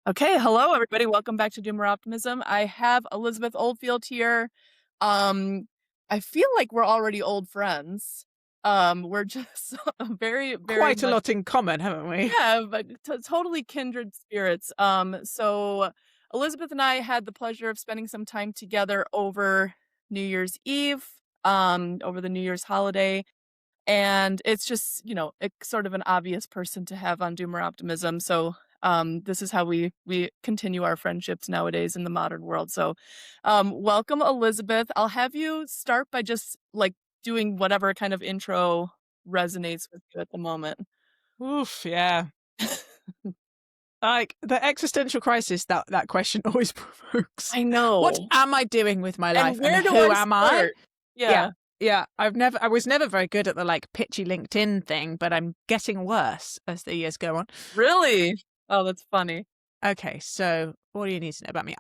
Okay, hello everybody. Welcome back to Doomer Optimism. I have Elizabeth Oldfield here. Um, I feel like we're already old friends. We're just very, very Quite a much, lot in common, haven't we? yeah, but totally kindred spirits. So Elizabeth and I had the pleasure of spending some time together over New Year's Eve, over the New Year's holiday. And it's just, it's sort of an obvious person to have on Doomer Optimism. So this is how we continue our friendships nowadays in the modern world. So welcome, Elizabeth. I'll have you start by just like doing whatever kind of intro resonates with you at the moment. Oof, yeah. Like the existential crisis that question always provokes. I What know. am I doing with my life And and where do who I am I? start? Yeah. Yeah. Yeah. I was never very good at the like pitchy LinkedIn thing, but I'm getting worse as the years go on. Really? Oh, that's funny. Okay, so what do you need to know about me?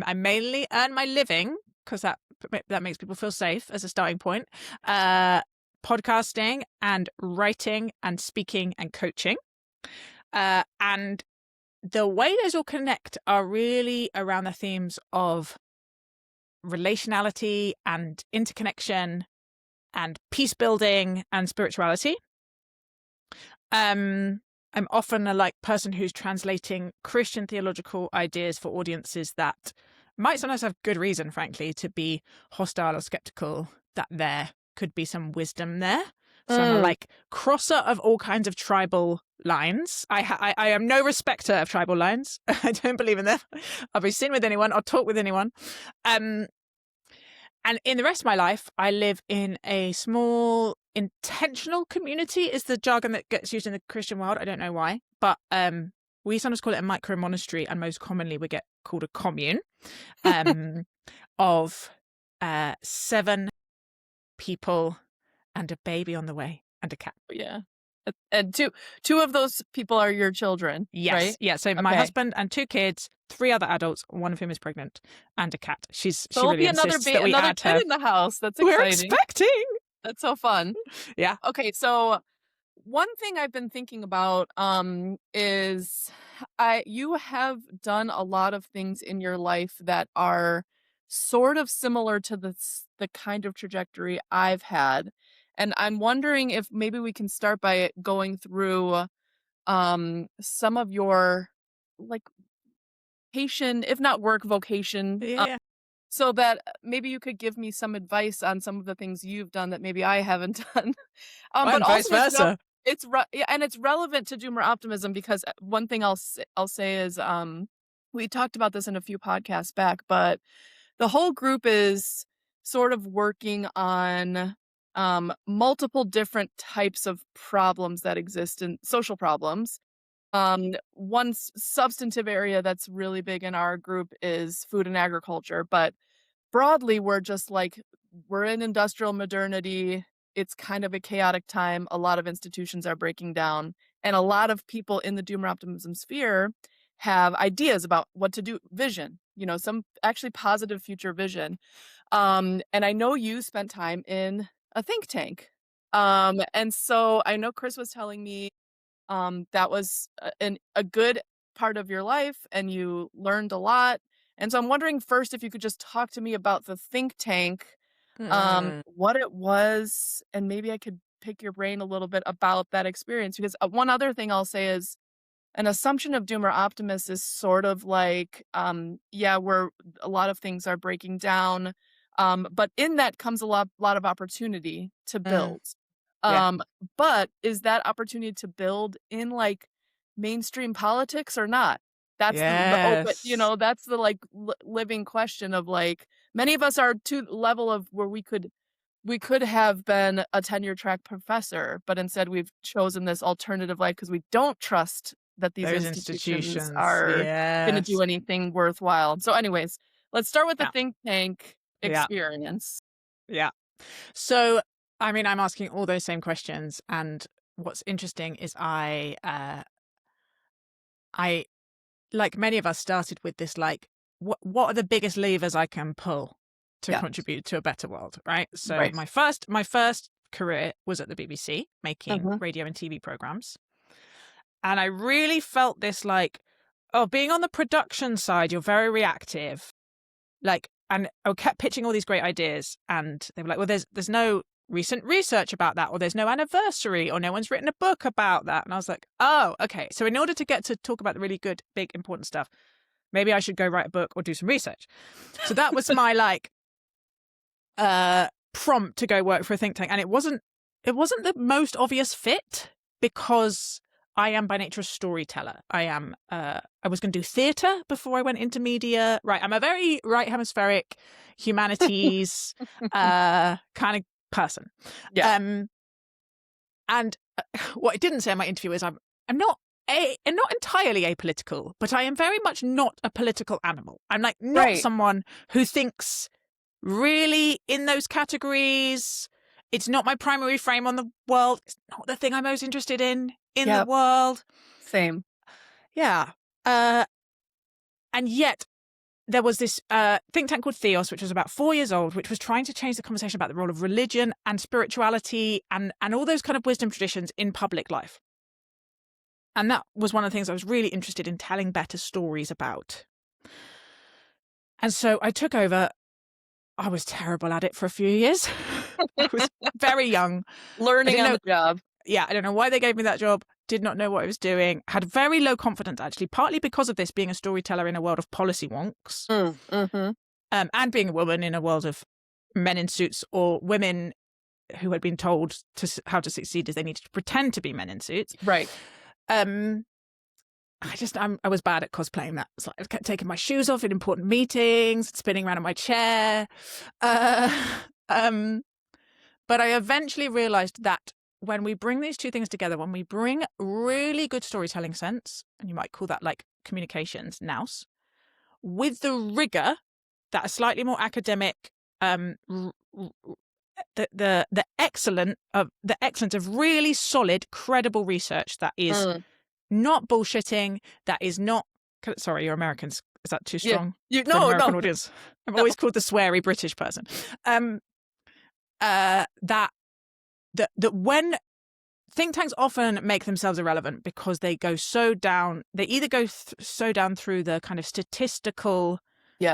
I mainly earn my living because that makes people feel safe as a starting point. Podcasting and writing and speaking and coaching. And the way those all connect are really around the themes of relationality and interconnection and peace building and spirituality. I'm often a person who's translating Christian theological ideas for audiences that might sometimes have good reason, frankly, to be hostile or skeptical that there could be some wisdom there. So I'm a crosser of all kinds of tribal lines. I am no respecter of tribal lines. I don't believe in them. I'll be seen with anyone. I'll talk with anyone. And in the rest of my life, I live in a small intentional community is the jargon that gets used in the Christian world. I don't know why, but we sometimes call it a micro monastery, and most commonly we get called a commune of 7 people and a baby on the way and a cat. Yeah. And two of those people are your children, Yes. right? Yeah. So my Okay. husband and 2 kids, 3 other adults, one of whom is pregnant, and a cat. She There'll really be another insists that we another add kid her. in the house. That's We're exciting. expecting. That's so fun. Yeah. Okay, so one thing I've been thinking about is you have done a lot of things in your life that are sort of similar to the kind of trajectory I've had. And I'm wondering if maybe we can start by going through some of your like vocation, if not work vocation, Yeah. so that maybe you could give me some advice on some of the things you've done that maybe I haven't done. But And vice also versa. yeah, and it's relevant to Doomer Optimism because one thing I'll say is we talked about this in a few podcasts back, but the whole group is sort of working on multiple different types of problems that exist in social problems. One substantive area that's really big in our group is food and agriculture, but broadly, we're just like, we're in industrial modernity. It's kind of a chaotic time. A lot of institutions are breaking down, and a lot of people in the doomer optimism sphere have ideas about what to do, vision, some actually positive future vision. And I know you spent time in a think tank. And so I know Chris was telling me that was a good part of your life and you learned a lot. And so I'm wondering first if you could just talk to me about the think tank, what it was, and maybe I could pick your brain a little bit about that experience. Because one other thing I'll say is an assumption of doomer optimists is sort of like, yeah, where a lot of things are breaking down. But in that comes a lot of opportunity to build. Yeah. Um, but is that opportunity to build in like mainstream politics or not? That's the open, Yes. that's the like living question of like many of us are to the level of where we could have been a tenure track professor, but instead we've chosen this alternative life because we don't trust that these Those institutions institutions. are going to Yes. do anything worthwhile. So, anyways, let's start with the Yeah. think tank Yeah. experience. Yeah. So, I mean, I'm asking all those same questions. And what's interesting is I, like many of us, started with this, what are the biggest levers I can pull to Yeah, contribute to a better world, right? So right. my first career was at the BBC making Uh-huh. radio and TV programs. And I really felt this being on the production side, you're very reactive. Like, and I kept pitching all these great ideas, and they were like, well, there's no recent research about that, or there's no anniversary, or no one's written a book about that. And I was like, oh, okay. So in order to get to talk about the really good, big, important stuff, maybe I should go write a book or do some research. So that was my like prompt to go work for a think tank. And it wasn't the most obvious fit, because I am by nature a storyteller. I was going to do theatre before I went into media. Right. I'm a very right hemispheric humanities kind of person. Yeah. And what I didn't say in my interview is I'm not entirely apolitical, but I am very much not a political animal. I'm like not someone who thinks really in those categories. It's not my primary frame on the world. It's not the thing I'm most interested in the world. Same. Yeah. And yet there was this think tank called Theos, which was about 4 years old, which was trying to change the conversation about the role of religion and spirituality and all those kind of wisdom traditions in public life. And that was one of the things I was really interested in telling better stories about. And so I took over. I was terrible at it for a few years. I was very young. Learning on the job. Yeah, I don't know why they gave me that job. Did not know what I was doing. Had very low confidence, actually, partly because of this, being a storyteller in a world of policy wonks. And being a woman in a world of men in suits, or women who had been told how to succeed is they needed to pretend to be men in suits. Right. I was bad at cosplaying that. So I kept taking my shoes off in important meetings, spinning around in my chair. But I eventually realized that when we bring these two things together, when we bring really good storytelling sense, and you might call that like communications, nous, with the rigor that a slightly more academic, the excellence of really solid, credible research that is not bullshitting, that is not. Sorry, you're Americans. Is that too strong? Yeah. For an American audience. I'm always called the sweary British person. That when think tanks often make themselves irrelevant because they go so down. They either go so down through the kind of statistical.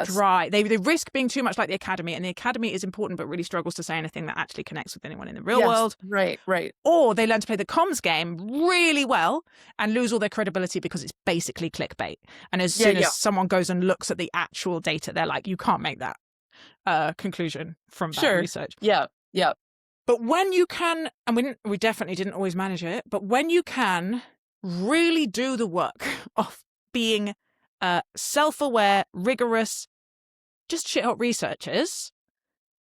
Dry. They risk being too much like the academy, and the academy is important but really struggles to say anything that actually connects with anyone in the real world. Right. Or they learn to play the comms game really well and lose all their credibility because it's basically clickbait. And as soon as someone goes and looks at the actual data, they're like, you can't make that conclusion from that research. Yeah. But when you can, and we definitely didn't always manage it, but when you can really do the work of being self-aware, rigorous, just shit-hot researchers,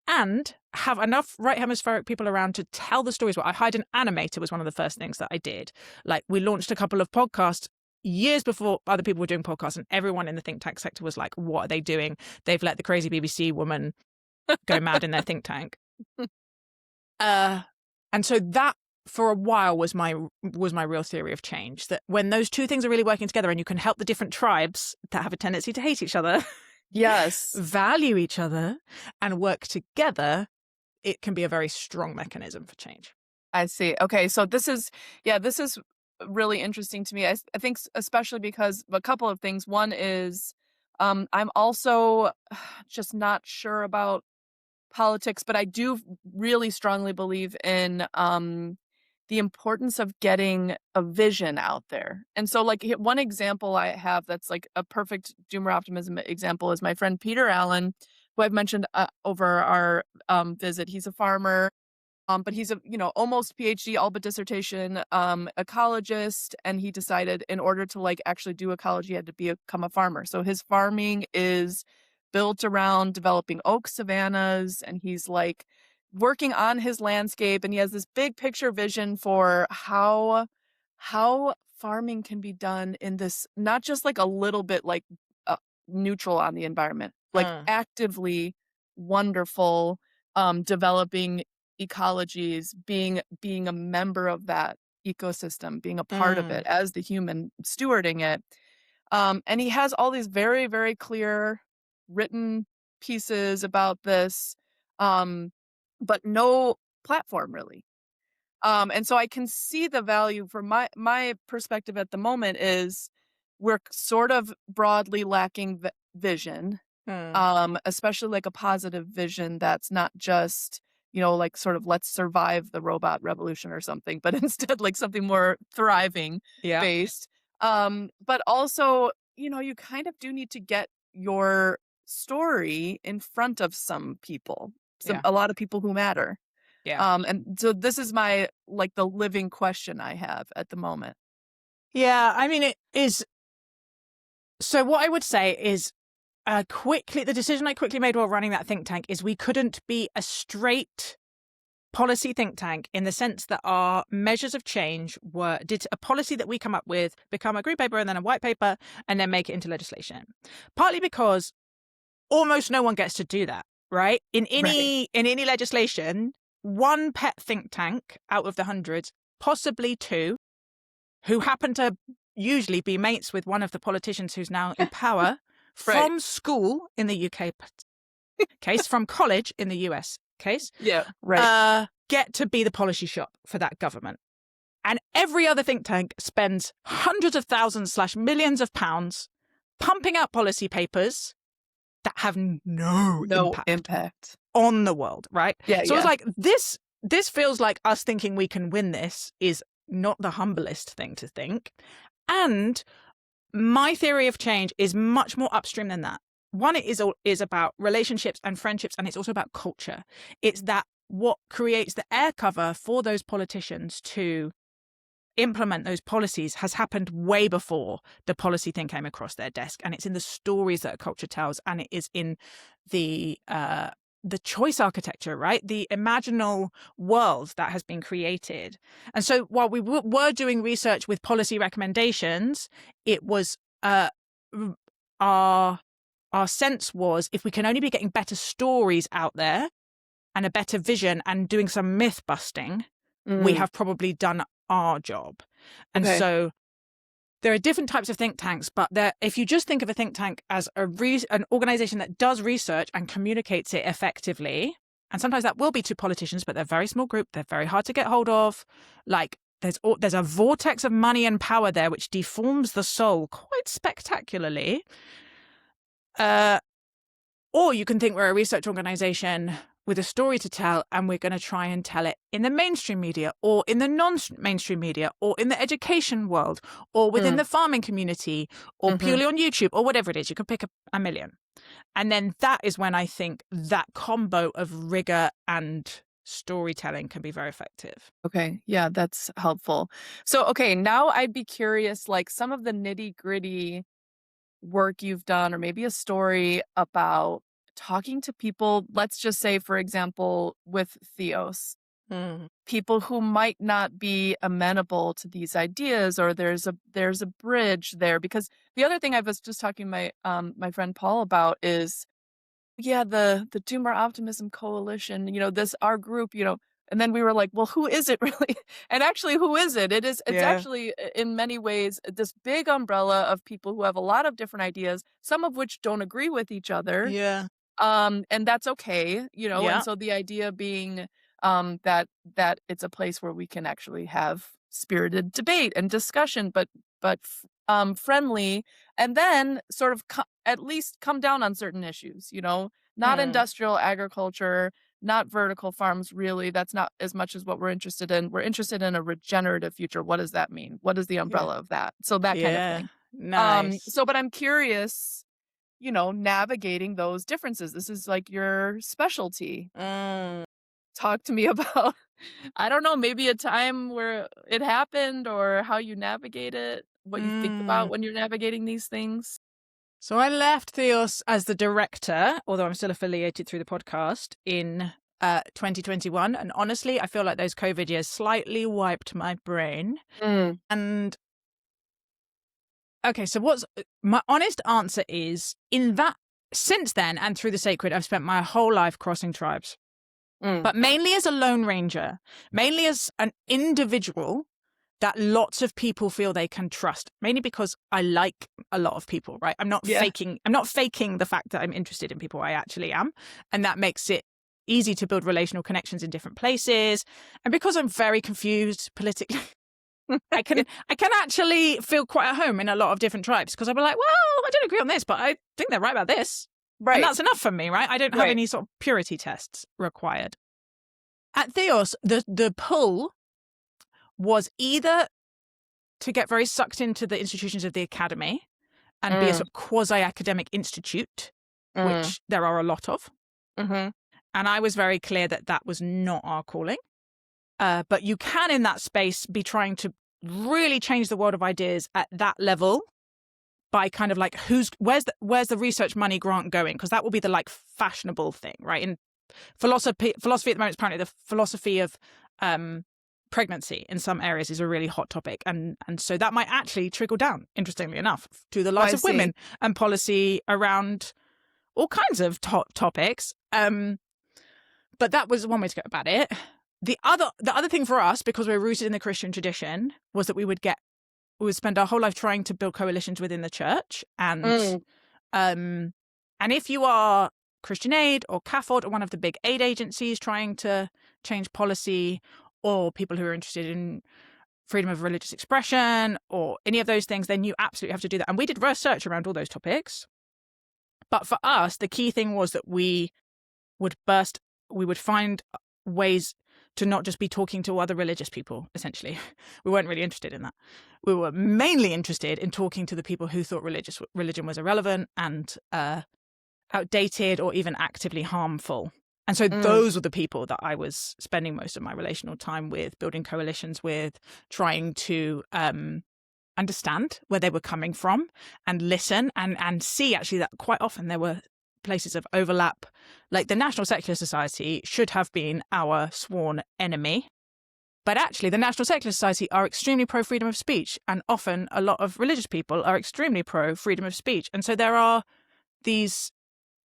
and have enough right hemispheric people around to tell the stories. Well, I hired an animator was one of the first things that I did. Like, we launched a couple of podcasts years before other people were doing podcasts, and everyone in the think tank sector was like, what are they doing? They've let the crazy BBC woman go mad in their think tank. And so that, for a while, was my real theory of change, that when those two things are really working together and you can help the different tribes that have a tendency to hate each other value each other and work together, it can be a very strong mechanism for change. I see. Okay, so this is really interesting to me. I think especially because a couple of things. One is I'm also just not sure about politics, but I do really strongly believe in the importance of getting a vision out there. And so, like, one example I have that's like a perfect doomer optimism example is my friend Peter Allen, who I've mentioned over our visit. He's a farmer, but he's a almost PhD, all but dissertation ecologist, and he decided in order to like actually do ecology, he had to become a farmer. So his farming is built around developing oak savannas, and he's like working on his landscape, and he has this big picture vision for how farming can be done in this, not just like a little bit like neutral on the environment, like actively wonderful, developing ecologies, being a member of that ecosystem, being a part of it as the human stewarding it. And he has all these very, very clear written pieces about this, but no platform really. And so I can see the value from my perspective at the moment is we're sort of broadly lacking vision, especially like a positive vision that's not just, like sort of let's survive the robot revolution or something, but instead like something more thriving Yeah. based. But also, you kind of do need to get your story in front of some people, Yeah. a lot of people who matter. Yeah. And so this is my like the living question I have at the moment. Yeah. I mean, it is. So what I would say is the decision I quickly made while running that think tank is we couldn't be a straight policy think tank in the sense that our measures of change did a policy that we come up with become a green paper and then a white paper and then make it into legislation. Partly because almost no one gets to do that, right? In any legislation, one pet think tank out of the hundreds, possibly two, who happen to usually be mates with one of the politicians who's now in power, from school in the UK case, from college in the US case, get to be the policy shop for that government. And every other think tank spends hundreds of thousands / millions of pounds pumping out policy papers that have no impact on the world, right? So it's like this feels like us thinking we can win this is not the humblest thing to think. And my theory of change is much more upstream than that. One, it is about relationships and friendships, and it's also about culture. It's that what creates the air cover for those politicians to implement those policies has happened way before the policy thing came across their desk, and it's in the stories that a culture tells, and it is in the choice architecture, right? The imaginal world that has been created. And so while we were doing research with policy recommendations, it was our sense was if we can only be getting better stories out there and a better vision and doing some myth busting, we have probably done our job. And so there are different types of think tanks, but if you just think of a think tank as an organization that does research and communicates it effectively, and sometimes that will be to politicians, but they're a very small group, they're very hard to get hold of. Like there's a vortex of money and power there which deforms the soul quite spectacularly. Or you can think we're a research organization with a story to tell, and we're going to try and tell it in the mainstream media or in the non-mainstream media or in the education world or within the farming community or purely on YouTube or whatever it is. You can pick a million. And then that is when I think that combo of rigor and storytelling can be very effective. Okay. Yeah, that's helpful. So, okay, now I'd be curious, like some of the nitty-gritty work you've done, or maybe a story about talking to people, let's just say, for example, with Theos, people who might not be amenable to these ideas, or there's a bridge there. Because the other thing I was just talking to my friend Paul about is, the Doomer Optimism Coalition, this our group, and then we were like, well, who is it really? And actually, who is it? It's actually in many ways this big umbrella of people who have a lot of different ideas, some of which don't agree with each other. Yeah. And that's okay, and so the idea being that it's a place where we can actually have spirited debate and discussion, but friendly, and then sort of at least come down on certain issues, not industrial agriculture, not vertical farms, really. That's not as much as what we're interested in. We're interested in a regenerative future. What does that mean? What is the umbrella of that? So that kind of thing. Nice. But I'm curious, navigating those differences. This is like your specialty. Talk to me about, I don't know, maybe a time where it happened or how you navigate it, what you think about when you're navigating these things. So I left Theos as the director, although I'm still affiliated through the podcast, in 2021. And honestly, I feel like those COVID years slightly wiped my brain. And okay, so what's my honest answer is, since then and through the sacred, I've spent my whole life crossing tribes, but mainly as a lone ranger, mainly as an individual that lots of people feel they can trust, mainly because I like a lot of people, right? I'm not faking the fact that I'm interested in people. I actually am. And that makes it easy to build relational connections in different places. And because I'm very confused politically, I can actually feel quite at home in a lot of different tribes because I'll be like, well, I don't agree on this, but I think they're right about this. Right. And that's enough for me, right? I don't have any sort of purity tests required. At Theos, the pull was either to get very sucked into the institutions of the academy and be a sort of quasi-academic institute, which there are a lot of. Mm-hmm. And I was very clear that that was not our calling. But you can, in that space, be trying to really change the world of ideas at that level by kind of like where's the research money grant going? Because that will be the like fashionable thing, right? In philosophy at the moment, apparently the philosophy of pregnancy in some areas is a really hot topic, and so that might actually trickle down, interestingly enough, to the lives of women and policy around all kinds of topics. But that was one way to go about it. The other thing for us, because we're rooted in the Christian tradition, was that we would spend our whole life trying to build coalitions within the church, and if you are Christian Aid or CAFOD or one of the big aid agencies trying to change policy, or people who are interested in freedom of religious expression or any of those things, then you absolutely have to do that. And we did research around all those topics. But for us, the key thing was that we would find ways to not just be talking to other religious people, essentially. We weren't really interested in that. We were mainly interested in talking to the people who thought religion was irrelevant and outdated or even actively harmful. And so those were the people that I was spending most of my relational time with, building coalitions with, trying to understand where they were coming from and listen and see actually that quite often there were places of overlap. Like the National Secular Society should have been our sworn enemy. But actually, the National Secular Society are extremely pro-freedom of speech. And often a lot of religious people are extremely pro-freedom of speech. And so there are these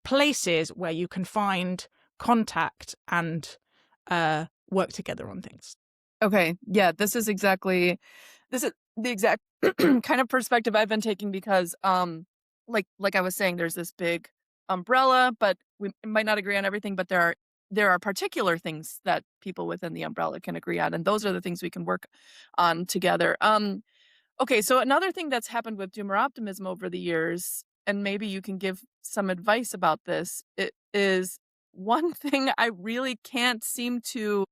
places where you can find contact and work together on things. Okay. Yeah, this is the exact kind of perspective I've been taking because like I was saying, there's this big umbrella, but we might not agree on everything, but there are particular things that people within the umbrella can agree on, and those are the things we can work on together. Okay, so another thing that's happened with doomer optimism over the years, and maybe you can give some advice about this, it is one thing I really can't seem to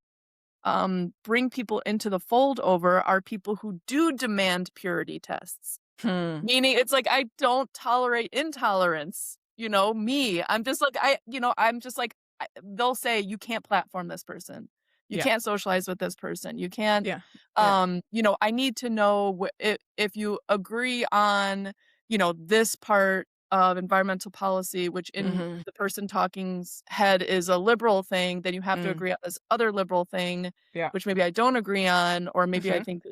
bring people into the fold over are people who do demand purity tests. Meaning it's like, I don't tolerate intolerance. I'm just like, they'll say, you can't platform this person. You can't socialize with this person. You can't, I need to know if you agree on, this part of environmental policy, which in the person talking's head is a liberal thing, then you have to agree on this other liberal thing, which maybe I don't agree on, or maybe I think,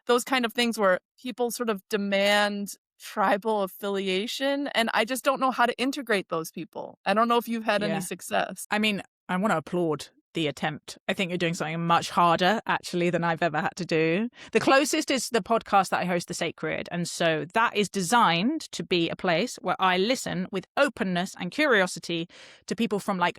those kind of things where people sort of demand tribal affiliation, and I just don't know how to integrate those people. I don't know if you've had any success. I mean, I want to applaud the attempt. I think you're doing something much harder, actually, than I've ever had to do. The closest is the podcast that I host, The Sacred. And so that is designed to be a place where I listen with openness and curiosity to people from like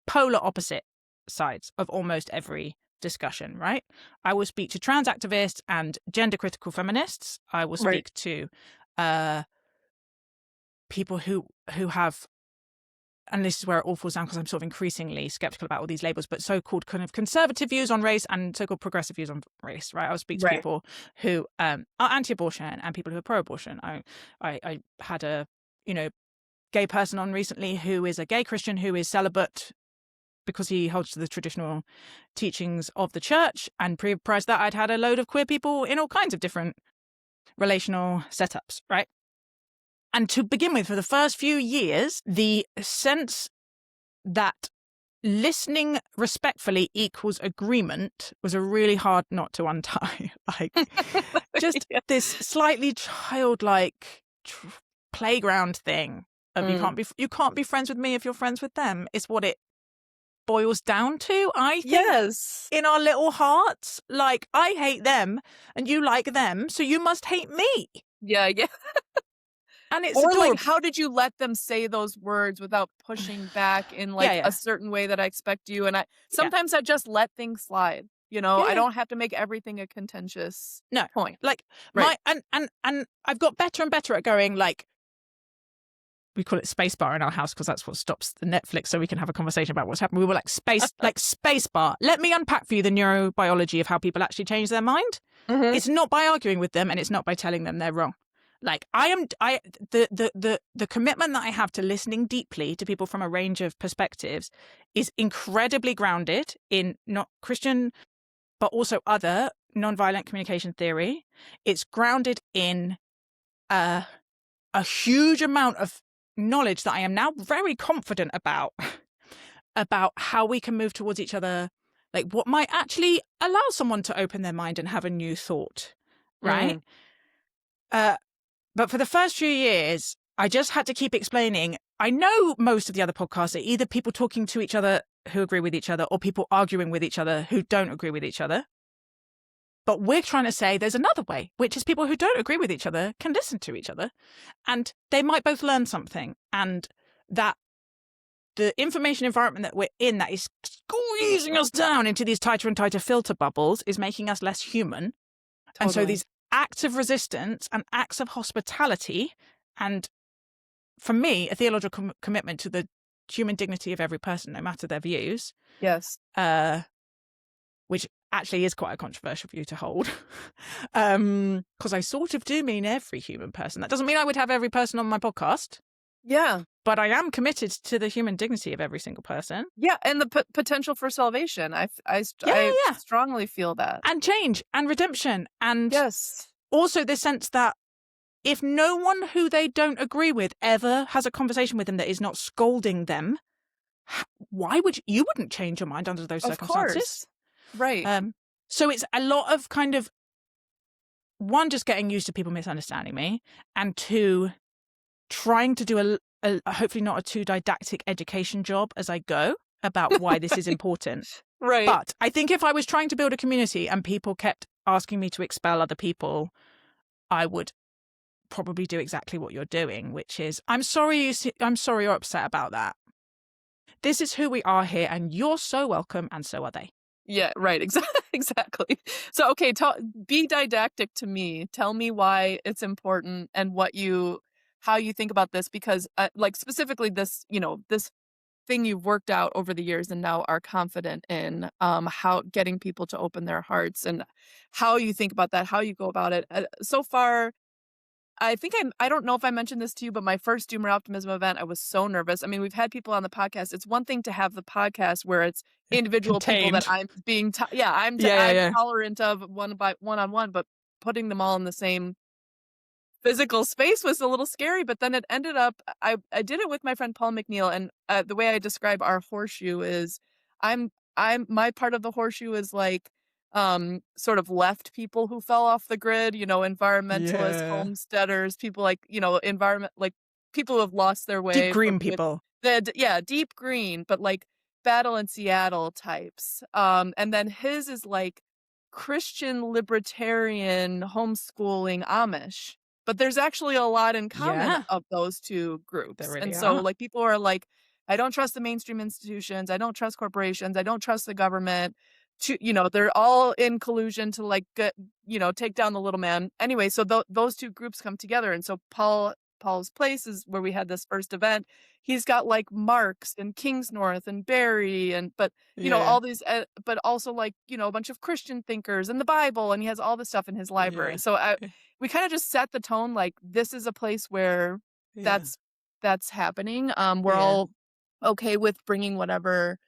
polar opposite sides of almost every discussion, right? I will speak to trans activists and gender critical feminists. I will speak to people who have, and this is where it all falls down because I'm sort of increasingly skeptical about all these labels, but so-called kind of conservative views on race and so-called progressive views on race, right? I'll speak to people who are anti-abortion and people who are pro-abortion. I had a, gay person on recently who is a gay Christian who is celibate because he holds to the traditional teachings of the church. And prior to that, I'd had a load of queer people in all kinds of different relational setups, right? And to begin with, for the first few years, the sense that listening respectfully equals agreement was a really hard knot to untie. Like, just this slightly childlike playground thing of you can't be friends with me if you're friends with them is what it boils down to, I think. Yes. In our little hearts. Like, I hate them and you like them, so you must hate me. Yeah. And it's adorable. Like, how did you let them say those words without pushing back in like a certain way that I expect you? And sometimes I just let things slide. I Yeah. don't have to make everything a contentious No. point. Like Right. and I've got better and better at going, like, we call it space bar in our house because that's what stops the Netflix so we can have a conversation about what's happened. We were like space bar. Let me unpack for you the neurobiology of how people actually change their mind. Mhm. It's not by arguing with them, and it's not by telling them they're wrong. Like the commitment that I have to listening deeply to people from a range of perspectives is incredibly grounded in not Christian, but also other nonviolent communication theory. It's grounded in a huge amount of knowledge that I am now very confident about how we can move towards each other, like what might actually allow someone to open their mind and have a new thought, right? But for the first few years, I just had to keep explaining. I know most of the other podcasts are either people talking to each other who agree with each other or people arguing with each other who don't agree with each other. But we're trying to say there's another way, which is people who don't agree with each other can listen to each other and they might both learn something. And that the information environment that we're in that is squeezing us down into these tighter and tighter filter bubbles is making us less human. Totally. And so these acts of resistance and acts of hospitality, and for me, a theological commitment to the human dignity of every person, no matter their views. Yes. Which actually is quite a controversial view to hold. Because I sort of do mean every human person. That doesn't mean I would have every person on my podcast. Yeah. But I am committed to the human dignity of every single person. Yeah, and the potential for salvation. I strongly feel that. And change and redemption. And yes. Also this sense that if no one who they don't agree with ever has a conversation with them that is not scolding them, why would you wouldn't change your mind under those circumstances? Course. Right. So it's a lot of kind of, one, just getting used to people misunderstanding me, and two, trying to do a hopefully not a too didactic education job as I go about why this is important. Right. But I think if I was trying to build a community and people kept asking me to expel other people, I would probably do exactly what you're doing, which is, I'm sorry you're upset about that. This is who we are here, and you're so welcome, and so are they. Yeah, right. Exactly. So, okay, be didactic to me. Tell me why it's important and how you think about this, because like specifically this, this thing you've worked out over the years and now are confident in, how getting people to open their hearts and how you think about that, how you go about it. So far, I think I don't know if I mentioned this to you, but my first Doomer Optimism event, I was so nervous. I mean, we've had people on the podcast. It's one thing to have the podcast where it's individual people that I'm being, I'm tolerant of one-on-one, but putting them all in the same physical space was a little scary. But then it ended up, I did it with my friend Paul McNeil, and the way I describe our horseshoe is, my part of the horseshoe is like, sort of left people who fell off the grid, environmentalists, homesteaders, people like, environment, like people who have lost their way. Deep green people. Deep green, but like Battle in Seattle types. And then his is like Christian libertarian homeschooling Amish. But there's actually a lot in common of those two groups. Really and so like people are like, I don't trust the mainstream institutions, I don't trust corporations, I don't trust the government. They're all in collusion to like take down the little man. Anyway, so those two groups come together, and so Paul's place is where we had this first event. He's got like Marx and Kingsnorth and Barry but all these, but also like a bunch of Christian thinkers and the Bible, and he has all this stuff in his library. So we kind of just set the tone, like this is a place where that's happening. We're all okay with bringing whatever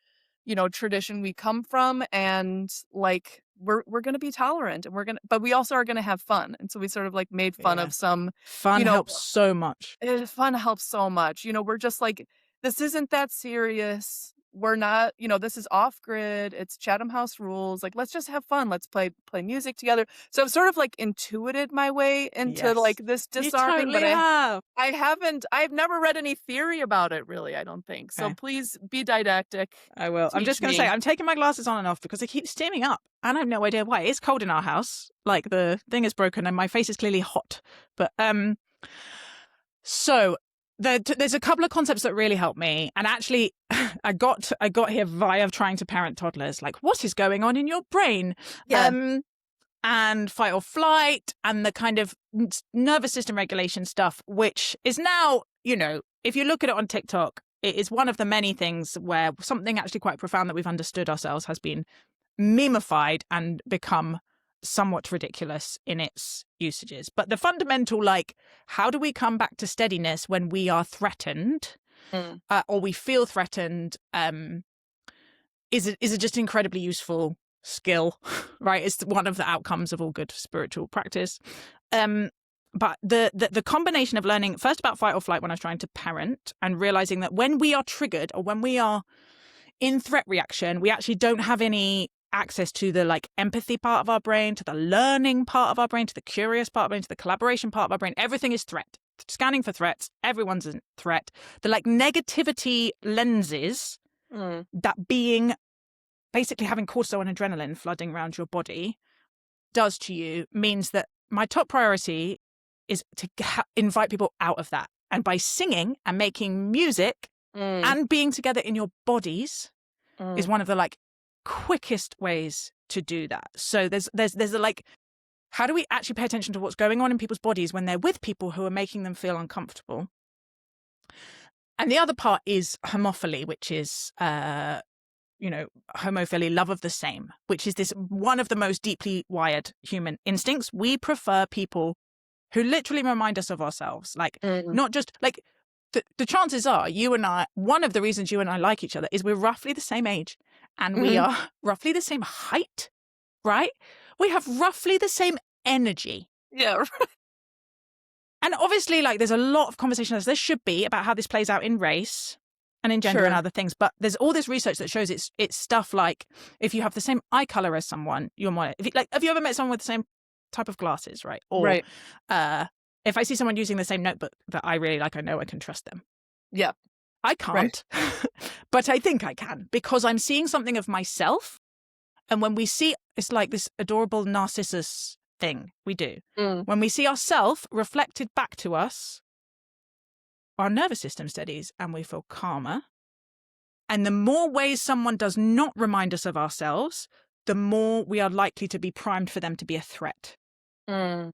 tradition we come from, and like we're going to be tolerant, and but we also are going to have fun. And so we sort of like made fun of some fun helps so much. Fun helps so much. We're just like, this isn't that serious. We're not, this is off grid. It's Chatham House rules. Like, let's just have fun. Let's play music together. So I've sort of like intuited my way into like this disarming, but I've never read any theory about it really, I don't think. So please be didactic. I will. I'm just going to say, I'm taking my glasses on and off because they keep steaming up and I have no idea why. It's cold in our house. Like the thing is broken and my face is clearly hot. But, so there's a couple of concepts that really help me, and actually, I got here via trying to parent toddlers. Like, what is going on in your brain? Yeah. And fight or flight, and the kind of nervous system regulation stuff, which is now, if you look at it on TikTok, it is one of the many things where something actually quite profound that we've understood ourselves has been memeified and become somewhat ridiculous in its usages. But the fundamental, like, how do we come back to steadiness when we are threatened or we feel threatened, is it just incredibly useful skill, right? It's one of the outcomes of all good spiritual practice. But the combination of learning first about fight or flight when I was trying to parent, and realizing that when we are triggered or when we are in threat reaction, we actually don't have any access to the like empathy part of our brain, to the learning part of our brain, to the curious part of our brain, to the collaboration part of our brain. Everything is threat. Scanning for threats. Everyone's a threat. The like negativity lenses that being basically having cortisol and adrenaline flooding around your body does to you means that my top priority is to invite people out of that. And by singing and making music and being together in your bodies is one of the like quickest ways to do that. So there's a like, how do we actually pay attention to what's going on in people's bodies when they're with people who are making them feel uncomfortable? And the other part is homophily, which is homophily, love of the same, which is this one of the most deeply wired human instincts. We prefer people who literally remind us of ourselves, like not just like the chances are you and I, one of the reasons you and I like each other is we're roughly the same age and we are roughly the same height, right? We have roughly the same energy. Yeah. And obviously, like, there's a lot of conversation as there should be about how this plays out in race and in gender and other things. But there's all this research that shows it's stuff like if you have the same eye color as someone, you're more like, have you ever met someone with the same type of glasses, right? Or if I see someone using the same notebook that I really like, I know I can trust them. Yeah. I can't, but I think I can because I'm seeing something of myself. And when we see, it's like this adorable Narcissus thing we do. When we see ourselves reflected back to us, our nervous system steadies and we feel calmer. And the more ways someone does not remind us of ourselves, the more we are likely to be primed for them to be a threat. And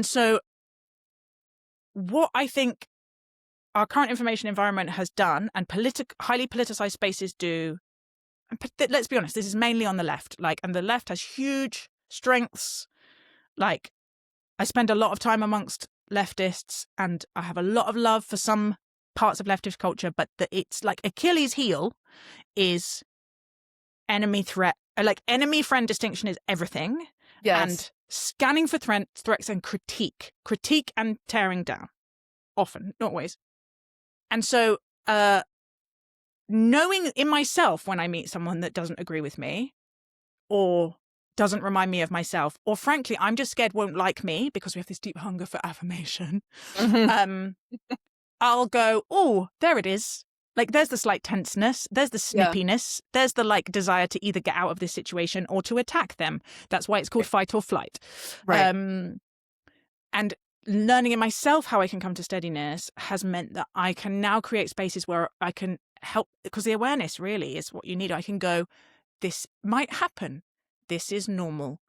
so what I think our current information environment has done, and highly politicized spaces do, and let's be honest, this is mainly on the left, and the left has huge strengths. Like, I spend a lot of time amongst leftists and I have a lot of love for some parts of leftist culture, but it's like Achilles' heel is enemy threat, like enemy friend distinction is everything. Yes. And scanning for threats and critique and tearing down, often, not always. And so knowing in myself when I meet someone that doesn't agree with me or doesn't remind me of myself, or frankly, I'm just scared won't like me because we have this deep hunger for affirmation. I'll go, oh, there it is. Like, there's the slight tenseness, there's the snippiness, there's the like desire to either get out of this situation or to attack them. That's why it's called fight or flight. Right. And learning in myself how I can come to steadiness has meant that I can now create spaces where I can help, because the awareness really is what you need. I can go, this might happen. This is normal.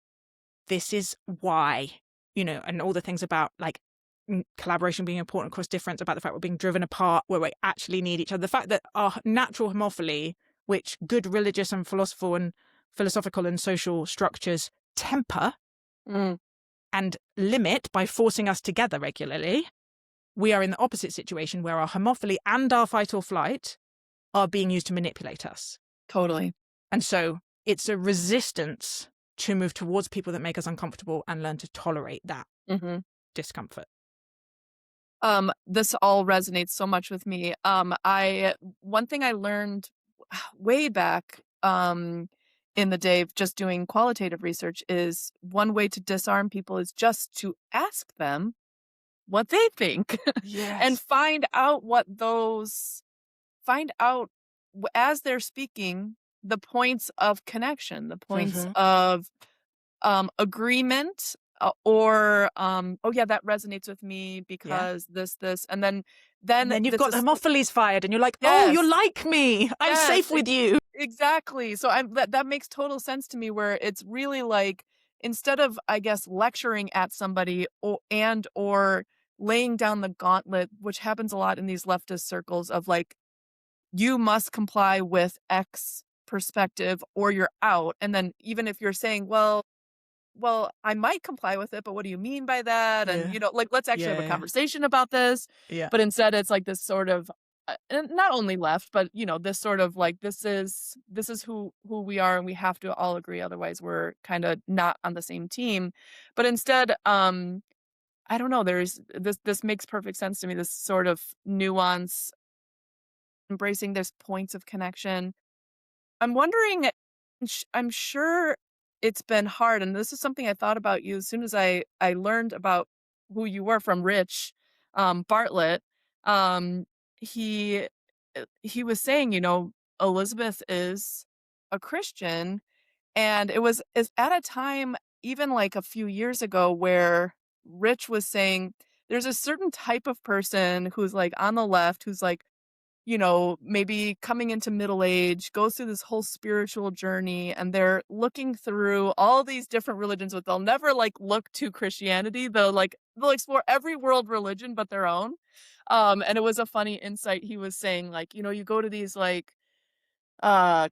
This is why, and all the things about like collaboration being important across difference, about the fact we're being driven apart, where we actually need each other. The fact that our natural homophily, which good religious and philosophical and social structures temper and limit by forcing us together regularly, we are in the opposite situation where our homophily and our fight or flight are being used to manipulate us. Totally. And so it's a resistance to move towards people that make us uncomfortable and learn to tolerate that discomfort. This all resonates so much with me. One thing I learned way back in the day of just doing qualitative research is one way to disarm people is just to ask them what they think. Yes. And find out as they're speaking, the points of connection, the points of agreement, or oh yeah, that resonates with me Yeah. because this, and then And then you've this got is homophilies fired and you're like, oh, you're yes, like me. I'm yes, safe with you. exactly. So that makes total sense to me where it's really like instead of I guess lecturing at somebody or laying down the gauntlet, which happens a lot in these leftist circles of like you must comply with X perspective or you're out. And then even if you're saying, well, I might comply with it, but what do you mean by that? And, Yeah. like, let's actually have a Yeah. conversation about this. Yeah. But instead, it's like this sort of, and not only left, but this sort of like this is who we are, and we have to all agree, otherwise we're kind of not on the same team. But instead, I don't know. There's this makes perfect sense to me. This sort of nuance, embracing this points of connection. I'm wondering, I'm sure it's been hard, and this is something I thought about you as soon as I learned about who you were from Rich Bartlett. Um, he he was saying, Elizabeth is a Christian, and it was is at a time even like a few years ago where Rich was saying there's a certain type of person who's like on the left who's like maybe coming into middle age, goes through this whole spiritual journey, and they're looking through all these different religions, but they'll never like look to Christianity. They'll explore every world religion but their own. And it was a funny insight. He was saying, like, you go to these like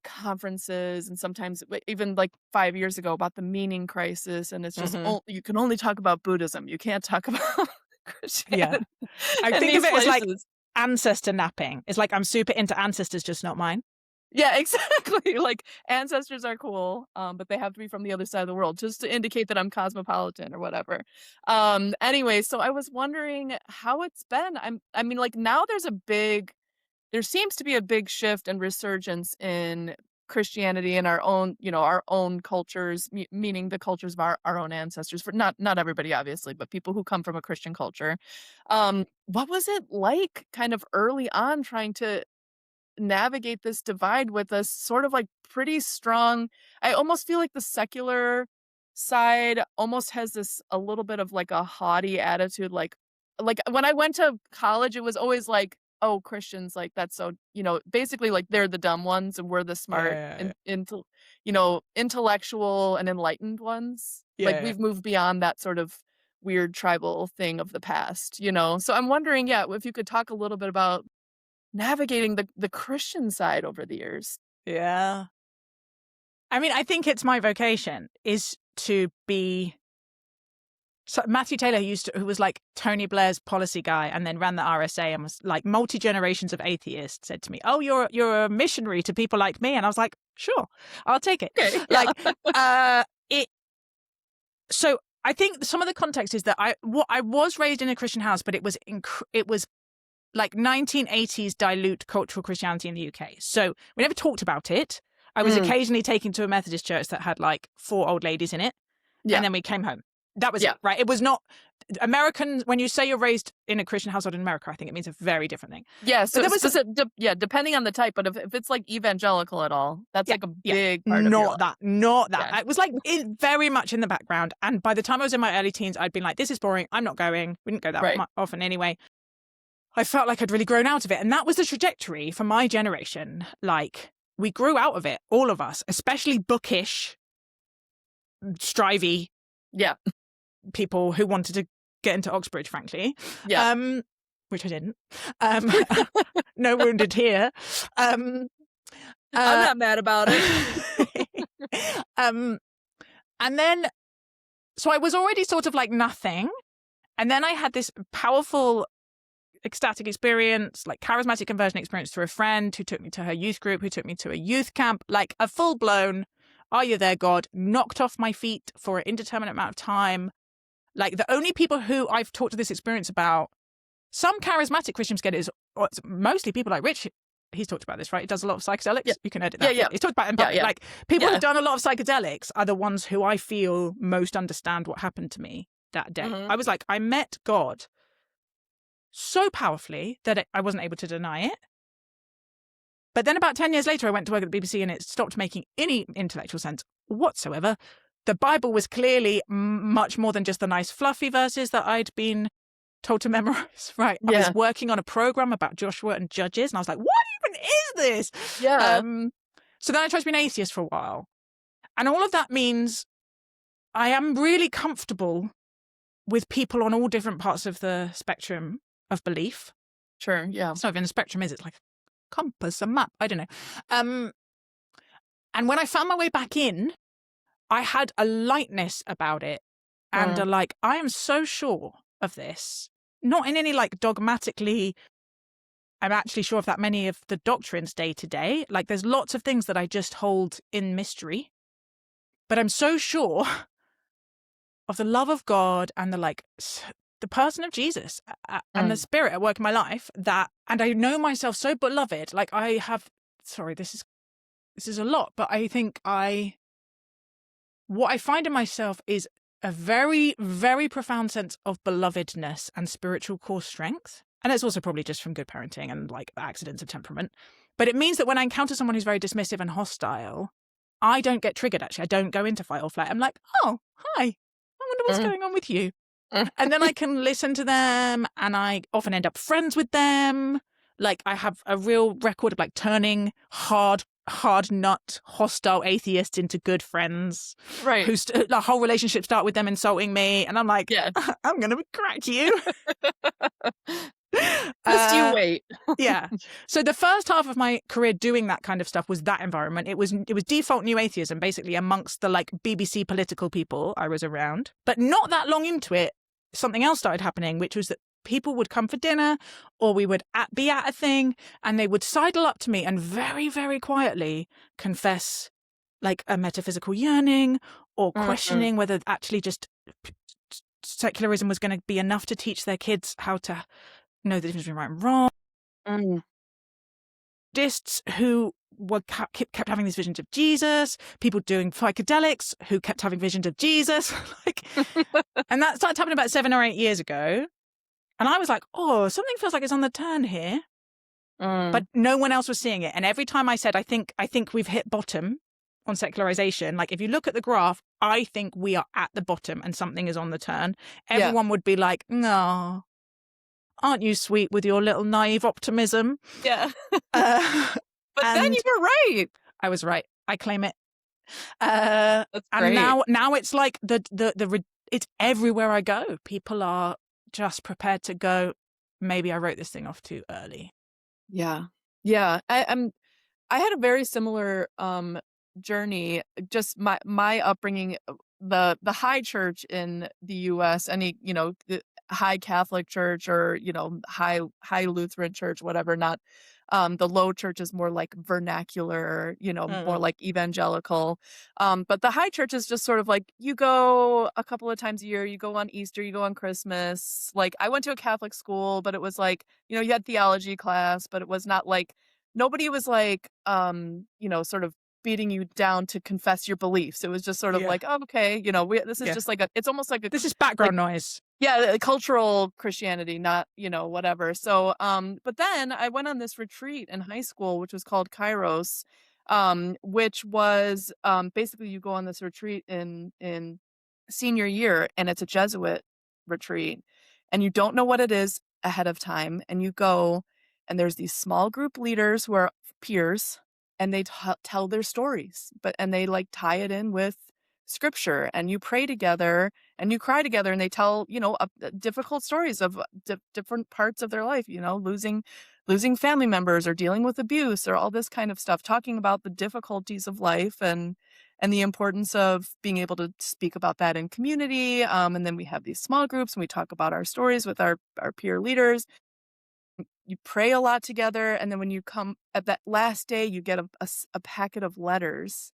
conferences and sometimes even like 5 years ago about the meaning crisis, and it's just Hmm. you can only talk about Buddhism. You can't talk about Yeah. Christianity I in think of these it as like places. ancestor napping. It's like I'm super into ancestors, just not mine. Yeah, exactly. Like ancestors are cool, but they have to be from the other side of the world just to indicate that I'm cosmopolitan or whatever. Anyway, so I was wondering how it's been. I mean, like now there seems to be a big shift and resurgence in Christianity and our own cultures, meaning the cultures of our own ancestors. For not everybody, obviously, but people who come from a Christian culture. What was it like, kind of early on, trying to navigate this divide with a sort of like pretty strong. I almost feel like the secular side almost has this a little bit of like a haughty attitude, like when I went to college it was always like, oh, Christians, like that's so, basically like they're the dumb ones and we're the smart Yeah. and intellectual and enlightened ones. Like Yeah. we've moved beyond that sort of weird tribal thing of the past. So I'm wondering, yeah, if you could talk a little bit about navigating the Christian side over the years. Yeah. I mean, I think it's my vocation is to be. So Matthew Taylor, who was like Tony Blair's policy guy and then ran the RSA and was like multi-generations of atheists, said to me, oh, you're a missionary to people like me. And I was like, sure, I'll take it. Okay, yeah. Like, so I think some of the context is that I was raised in a Christian house, but it was like 1980s dilute cultural Christianity in the UK. So we never talked about it. I was occasionally taken to a Methodist church that had like 4 old ladies in it. Yeah. And then we came home. That was Yeah. it, right? It was not American. When you say you're raised in a Christian household in America, I think it means a very different thing. Yeah, so there was depending on the type, but if it's like evangelical at all, that's like a big part of your life. Not that. Yeah. It was like very much in the background. And by the time I was in my early teens, I'd been like, this is boring. I'm not going. We didn't go that often anyway. I felt like I'd really grown out of it. And that was the trajectory for my generation. Like, we grew out of it, all of us, especially bookish, strivey people who wanted to get into Oxbridge, frankly. Yeah. Which I didn't. No wounded here. I'm not mad about it. And then, so I was already sort of like nothing. And then I had this powerful ecstatic experience, like charismatic conversion experience through a friend who took me to her youth group, who took me to a youth camp, like a full-blown, are you there, God? Knocked off my feet for an indeterminate amount of time. Like the only people who I've talked to this experience about, some charismatic Christians get it, is mostly people like Rich. He's talked about this, right? He does a lot of psychedelics. Yeah. You can edit that. Yeah. He's talked about it. Like people who've done a lot of psychedelics are the ones who I feel most understand what happened to me that day. Mm-hmm. I was like, I met God so powerfully that I wasn't able to deny it. But then about 10 years later, I went to work at the BBC and it stopped making any intellectual sense whatsoever. the Bible was clearly much more than just the nice fluffy verses that I'd been told to memorize, right? I was Yeah. working on a program about Joshua and Judges, and I was like, what even is this? Yeah. So then I tried to be an atheist for a while. And all of that means I am really comfortable with people on all different parts of the spectrum of belief. Sure. Yeah. It's not even a spectrum, is it? It's like a compass, a map. I don't know. And when I found my way back in, I had a lightness about it and a like, I am so sure of this. Not in any like dogmatically, I'm actually sure of that many of the doctrines day to day. Like there's lots of things that I just hold in mystery. But I'm so sure of the love of God and the like, the person of Jesus and the Spirit at work in my life that, and I know myself so beloved. Like I have, sorry, this is a lot, but I think what I find in myself is a very, very profound sense of belovedness and spiritual core strength. And it's also probably just from good parenting and like accidents of temperament. But it means that when I encounter someone who's very dismissive and hostile, I don't get triggered, actually. I don't go into fight or flight. I'm like, oh, hi. I wonder what's going on with you. And then I can listen to them, and I often end up friends with them. Like I have a real record of like turning hard nut, hostile atheists into good friends. Right. Who the whole relationship start with them insulting me, and I'm like, Yeah. I'm gonna crack you. Just you wait. Yeah. So the first half of my career doing that kind of stuff was that environment. It was default new atheism, basically, amongst the like BBC political people I was around. But not that long into it, something else started happening, which was that people would come for dinner, or we would be at a thing, and they would sidle up to me and very, very quietly confess like a metaphysical yearning or questioning whether actually just secularism was going to be enough to teach their kids how to know the difference between right and wrong. Buddhists who were kept having these visions of Jesus, people doing psychedelics who kept having visions of Jesus, like, and that started happening about 7 or 8 years ago. And I was like, oh, something feels like it's on the turn here, but no one else was seeing it. And every time I said, I think we've hit bottom on secularization, like if you look at the graph, I think we are at the bottom and something is on the turn. Everyone would be like, no. Aren't you sweet with your little naive optimism? Yeah. But then you were right. I was right. I claim it. That's great. And now it's like it's everywhere I go. People are just prepared to go, maybe I wrote this thing off too early. Yeah. Yeah. I had a very similar journey. Just my upbringing, the high church in the US, any, the high Catholic church or, high Lutheran church, whatever, not the low church is more like vernacular, more like evangelical. But the high church is just sort of like you go a couple of times a year, you go on Easter, you go on Christmas. Like I went to a Catholic school, but it was like, you had theology class, but it was not like nobody was like sort of beating you down to confess your beliefs. It was just sort of like, oh, okay, this is just like it's almost like this is background noise. Yeah, cultural Christianity, not, whatever. So, but then I went on this retreat in high school, which was called Kairos, which was basically you go on this retreat in senior year, and it's a Jesuit retreat, and you don't know what it is ahead of time, and you go, and there's these small group leaders who are peers, and they tell their stories, and they like tie it in with scripture, and you pray together and you cry together, and they tell difficult stories of different parts of their life, losing family members or dealing with abuse or all this kind of stuff, talking about the difficulties of life and the importance of being able to speak about that in community. And then we have these small groups and we talk about our stories with our peer leaders. You pray a lot together, and then when you come at that last day, you get a packet of letters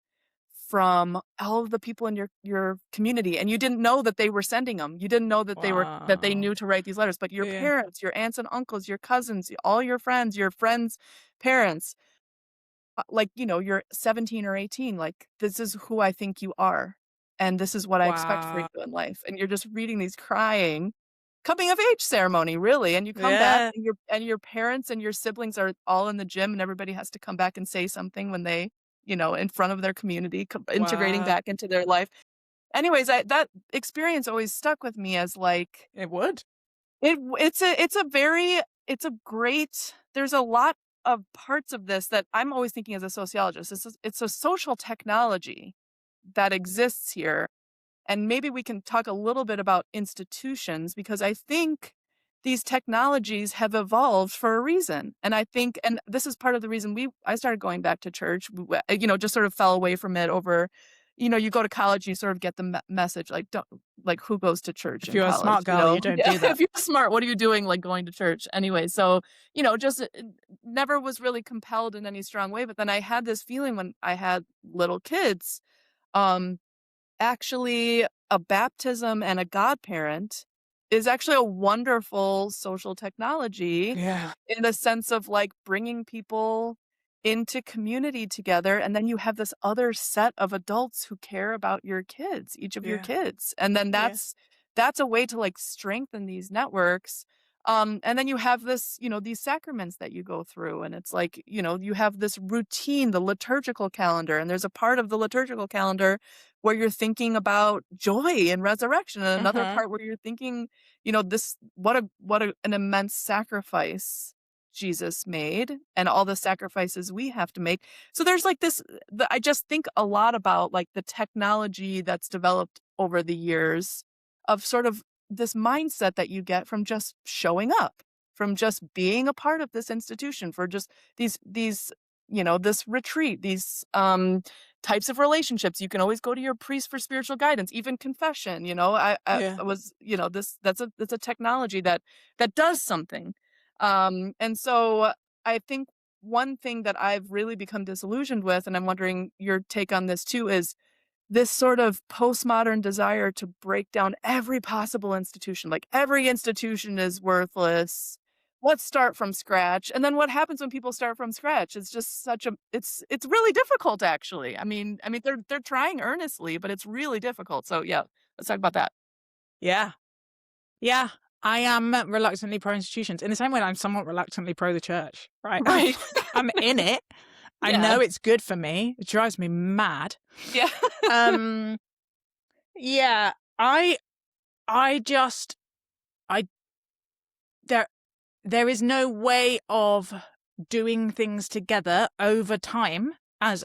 from all of the people in your community, and you didn't know that they were sending them. You didn't know that they knew to write these letters, but your parents, your aunts and uncles, your cousins, all your friends' parents, like, you're 17 or 18, like, this is who I think you are, and this is what I expect for you in life. And you're just reading these crying coming of age ceremony, really. And you come back, and your parents and your siblings are all in the gym, and everybody has to come back and say something when they, in front of their community, integrating back into their life. anyways, that experience always stuck with me as like It would. it's a great, there's a lot of parts of this that I'm always thinking as a sociologist. It's a social technology that exists here. And maybe we can talk a little bit about institutions, because I think these technologies have evolved for a reason. And I think, and this is part of the reason I started going back to church, just sort of fell away from it over, you go to college, you sort of get the message, like, don't, like, who goes to church If in you're a college, smart girl, you don't Yeah, do that. if you're smart, what are you doing, like, going to church anyway? So, just never was really compelled in any strong way. But then I had this feeling when I had little kids, um, actually a baptism and a godparent is actually a wonderful social technology, Yeah. in the sense of like bringing people into community together. And then you have this other set of adults who care about your kids, each of your Yeah. kids. And then Yeah. that's a way to like strengthen these networks. And then you have this, these sacraments that you go through, and it's like, you have this routine, the liturgical calendar, and there's a part of the liturgical calendar where you're thinking about joy and resurrection, and another Uh-huh. part where you're thinking, this, an immense sacrifice Jesus made, and all the sacrifices we have to make. So there's like this, I just think a lot about like the technology that's developed over the years, of sort of this mindset that you get from just showing up, from just being a part of this institution, for just these this retreat, these types of relationships. You can always go to your priest for spiritual guidance, even confession. I Yeah. was, that's a technology that does something. And so I think one thing that I've really become disillusioned with, and I'm wondering your take on this too, is this sort of postmodern desire to break down every possible institution. Like, every institution is worthless. Let's start from scratch. And then what happens when people start from scratch? It's just it's really difficult, actually. I mean they're trying earnestly, but it's really difficult. So yeah, let's talk about that. Yeah. Yeah. I am reluctantly pro institutions in the same way I'm somewhat reluctantly pro the church, right? Right. I'm in it. I Yeah. know it's good for me. It drives me mad. Yeah. Um, yeah, I just, I, there is no way of doing things together over time as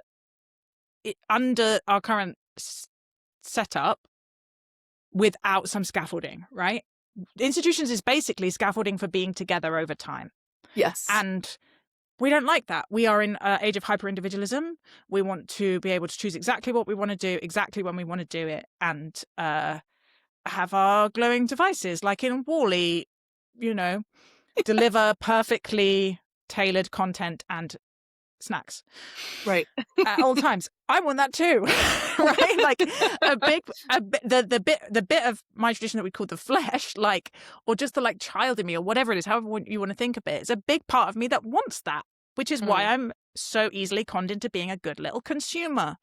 under our current setup without some scaffolding, right? Institutions is basically scaffolding for being together over time. Yes. And we don't like that. We are in an age of hyper-individualism. We want to be able to choose exactly what we want to do, exactly when we want to do it, and have our glowing devices, like in Wall-E, deliver perfectly tailored content and snacks Right. at all times. I want that too, right? Like the bit of my tradition that we call the flesh, like, or just the like child in me, or whatever it is, however you want to think of it. It's a big part of me that wants that, which is why I'm so easily conned into being a good little consumer.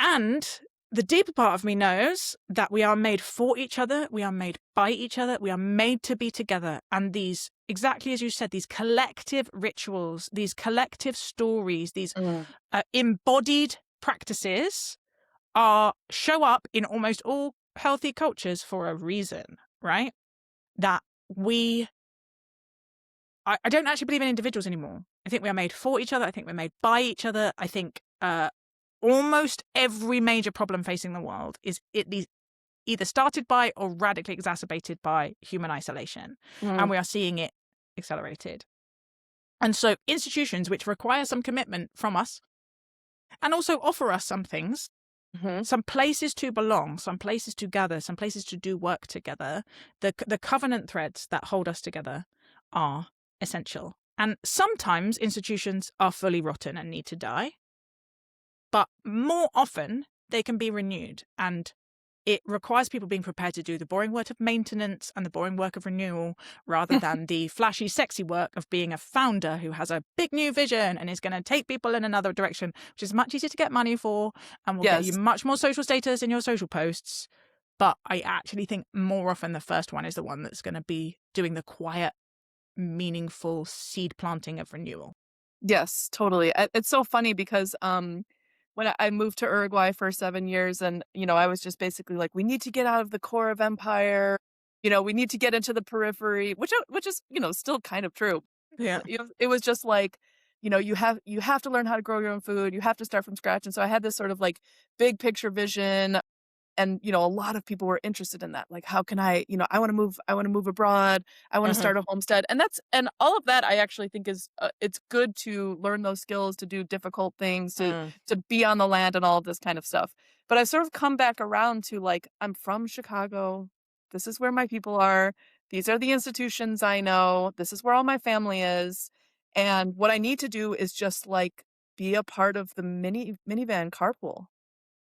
And the deeper part of me knows that we are made for each other, we are made by each other, we are made to be together. And these, exactly as you said, these collective rituals, these collective stories, these embodied practices show up in almost all healthy cultures for a reason, right? That I don't actually believe in individuals anymore. I think we are made for each other. I think we're made by each other. I think almost every major problem facing the world is either started by or radically exacerbated by human isolation. And we are seeing it accelerated. And so institutions which require some commitment from us and also offer us some things, some places to belong, some places to gather, some places to do work together, the covenant threads that hold us together are essential. And sometimes institutions are fully rotten and need to die. But more often, they can be renewed. And it requires people being prepared to do the boring work of maintenance and the boring work of renewal, rather than the flashy, sexy work of being a founder who has a big new vision and is going to take people in another direction, which is much easier to get money for and will get you much more social status in your social posts. But I actually think more often the first one is the one that's going to be doing the quiet, meaningful seed planting of renewal. Yes, totally. It's so funny because when I moved to Uruguay for 7 years and, I was just basically like, "We need to get out of the core of empire, we need to get into the periphery," which is, still kind of true. Yeah. It was just like, you have to learn how to grow your own food, you have to start from scratch, and so I had this sort of, like, big picture vision and, a lot of people were interested in that, like, how can I wanna move abroad, I wanna Mhm. start a homestead, and all of that I actually think is, it's good to learn those skills, to do difficult things, Mm. to be on the land and all of this kind of stuff. But I've sort of come back around to, like, I'm from Chicago, this is where my people are, these are the institutions I know, this is where all my family is, and what I need to do is just, like, be a part of the minivan carpool.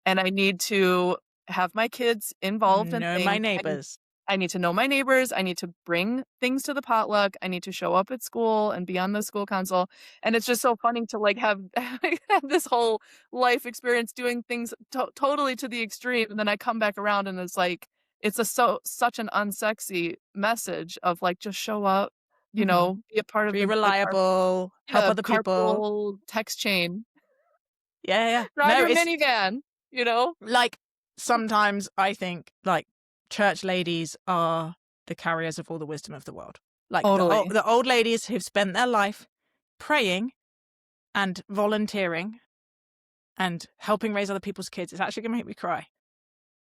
And I need to have my kids involved in Know my things. neighbors. I need to know my neighbors, I need to bring things to the potluck, I need to show up at school and be on the school council, and it's just so funny to, like, have have this whole life experience doing things totally to the extreme, and then I come back around and it's like, it's such an unsexy message of, like, just show up, Mhm. be a part of Be the reliable, help other people. carpool text chain. Yeah, yeah. Drive No, your it's minivan, you know? like sometimes I think like church ladies are the carriers of all the wisdom of the world. Like Totally. the old ladies who've spent their life praying and volunteering and helping raise other people's kids. It's actually going to make me cry.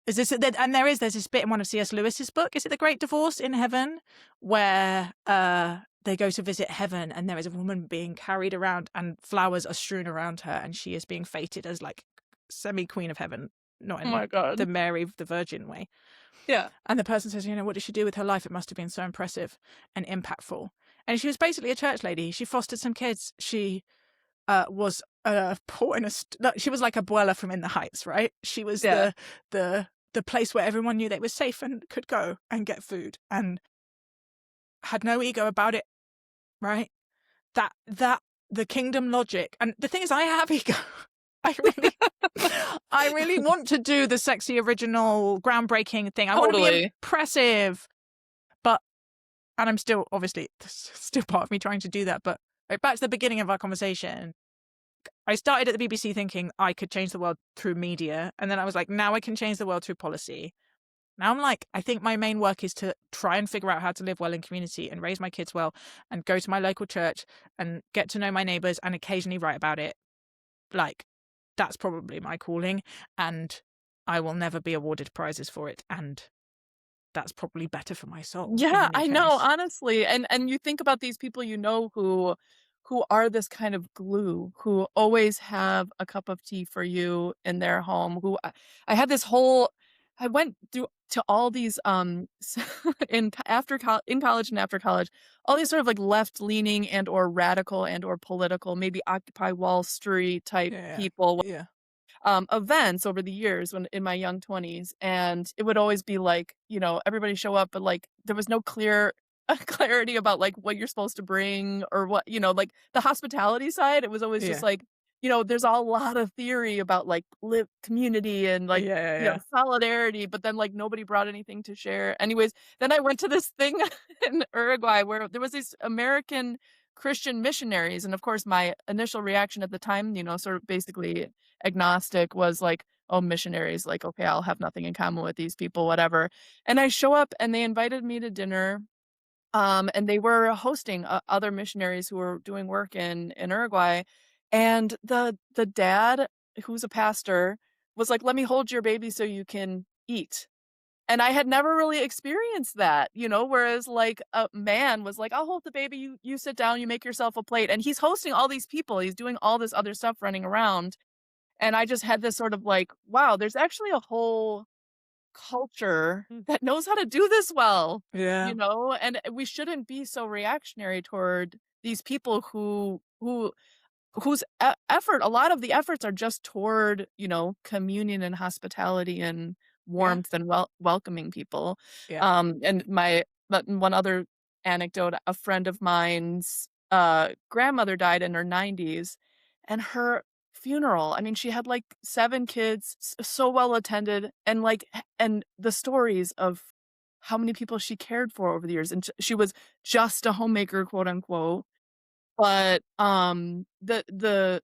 Is this and there's this bit in one of C.S. Lewis's book. Is it The Great Divorce in Heaven, where they go to visit heaven and there is a woman being carried around and flowers are strewn around her and she is being fated as like semi queen of heaven, not Oh in my god. the Mary the Virgin way. Yeah. And the person says, what did she do with her life? It must have been so impressive and impactful. And she was basically a church lady. She fostered some kids. She was poor in she was like Abuela from In the Heights, right? She was Yeah. the place where everyone knew they were safe and could go and get food and had no ego about it, right? That the kingdom logic. And the thing is, I have ego. I really I really want to do the sexy, original, groundbreaking thing. I want to be Totally. impressive, but and I'm still obviously still part of me trying to do that. But back to the beginning of our conversation. I started at the BBC thinking I could change the world through media, and then I was like, now I can change the world through policy. Now I'm like, I think my main work is to try and figure out how to live well in community and raise my kids well and go to my local church and get to know my neighbors and occasionally write about it. Like, that's probably my calling, and I will never be awarded prizes for it, and that's probably better for my soul in Yeah, any I know, case. honestly, and you think about these people who are this kind of glue, who always have a cup of tea for you in their home, who I had this whole I went through to all these, in college and after college, all these sort of, like, left-leaning and or radical and or political, maybe Occupy Wall Street type Yeah, people yeah, events over the years when in my young 20s, and it would always be like, everybody show up, but, like, there was no clear clarity about, like, what you're supposed to bring or what like, the hospitality side, it was always just yeah, like, there's a lot of theory about, like, live community and, yeah, like, yeah, yeah. solidarity, but then, like, nobody brought anything to share. Anyways, then I went to this thing in Uruguay where there was these American Christian missionaries, and, of course, my initial reaction at the time, sort of basically agnostic was like, "Oh, missionaries, like, okay, I'll have nothing in common with these people, whatever." And I show up and they invited me to dinner, and they were hosting other missionaries who were doing work in Uruguay, and the dad, who's a pastor, was like, "Let me hold your baby so you can eat." And I had never really experienced that, whereas, like, a man was like, "I'll hold the baby, you sit down, you make yourself a plate," and he's hosting all these people, he's doing all this other stuff running around, and I just had this sort of like, wow, there's actually a whole culture that knows how to do this well, Yeah, and we shouldn't be so reactionary toward these people whose effort, a lot of the efforts are just toward, communion and hospitality and yeah, warmth and welcoming people. yeah. And but one other anecdote, a friend of mine's grandmother died in her 90s, and her funeral, I mean, she had like 7 kids, so well attended, and like and the stories of how many people she cared for over the years, and she was just a homemaker, quote unquote, but, the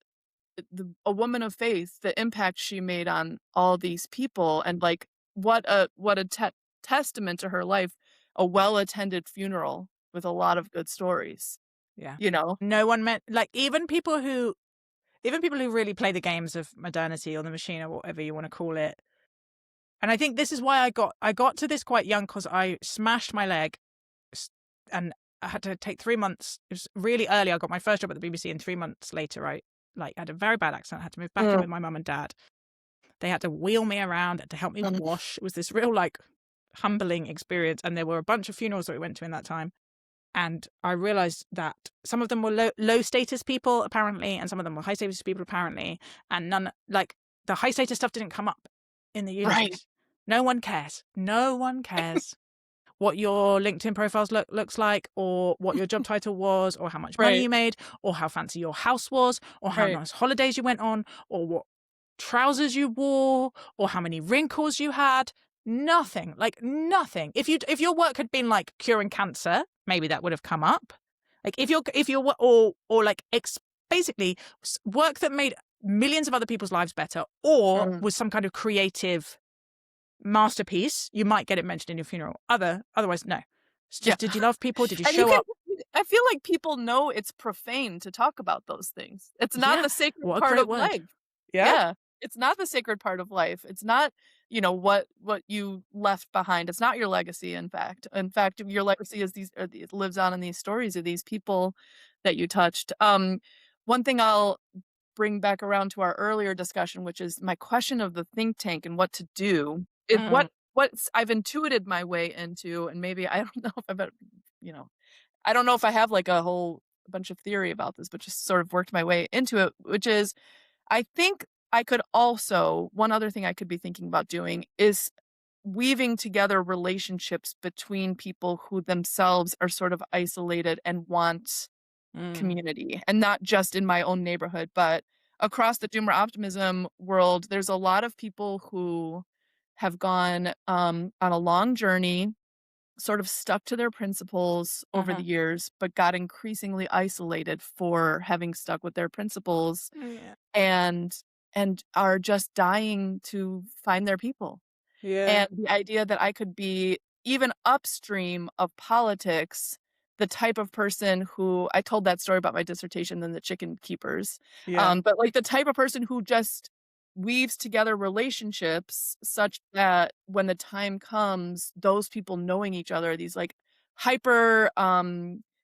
a woman of faith, the impact she made on all these people, and like what a testament to her life, a well-attended funeral with a lot of good stories, Yeah. you know? No one meant, like, even people who really play the games of modernity or the machine or whatever you want to call it. And I think this is why I got to this quite young, because I smashed my leg and I had to take 3 months. It was really early. I got my first job at the BBC, and 3 months later I had a very bad accident. I had to move back in Mm, with my mum and dad. They had to wheel me around, had to help me mm, wash. It was this real, like, humbling experience. And there were a bunch of funerals that we went to in that time. And I realized that some of them were low status people, apparently, and some of them were high status people, apparently. And none, like, the high status stuff didn't come up in the right, eulogies. No one cares. No one cares what your LinkedIn profiles looks like, or what your job title was, or how much money right, you made, or how fancy your house was, or how right, nice holidays you went on, or what trousers you wore, or how many wrinkles you had. Nothing. Like, nothing. If your work had been like curing cancer, maybe that would have come up. Like, if you're or like basically work that made millions of other people's lives better, or mm, was some kind of creative masterpiece, you might get it mentioned in your funeral. Otherwise, no. It's yeah. just, did you love people? Did you And you show can up? I feel like people know it's profane to talk about those things. It's not Yeah. the sacred What a part great of word. life. Yeah. Yeah. It's not the sacred part of life. It's not, what you left behind. It's not your legacy, in fact. In fact, your legacy is it lives on in these stories of these people that you touched. One thing I'll bring back around to our earlier discussion, which is my question of the think tank and what to do, is Mm. what's I've intuited my way into, and maybe I don't know if I've, you know, I don't know if I have like a whole bunch of theory about this, but just sort of worked my way into it, which is I think I could also, one other thing I could be thinking about doing is weaving together relationships between people who themselves are sort of isolated and want Mm. community, and not just in my own neighborhood, but across the doomer optimism world. There's a lot of people who have gone on a long journey, sort of stuck to their principles over the Uh-huh. years, but got increasingly isolated for having stuck with their principles, Yeah. and are just dying to find their people. Yeah. And the idea that I could be even upstream of politics, the type of person who I told that story about my dissertation and the chicken keepers, Yeah. but like the type of person who just weaves together relationships such that when the time comes, those people knowing each other, these like hyper,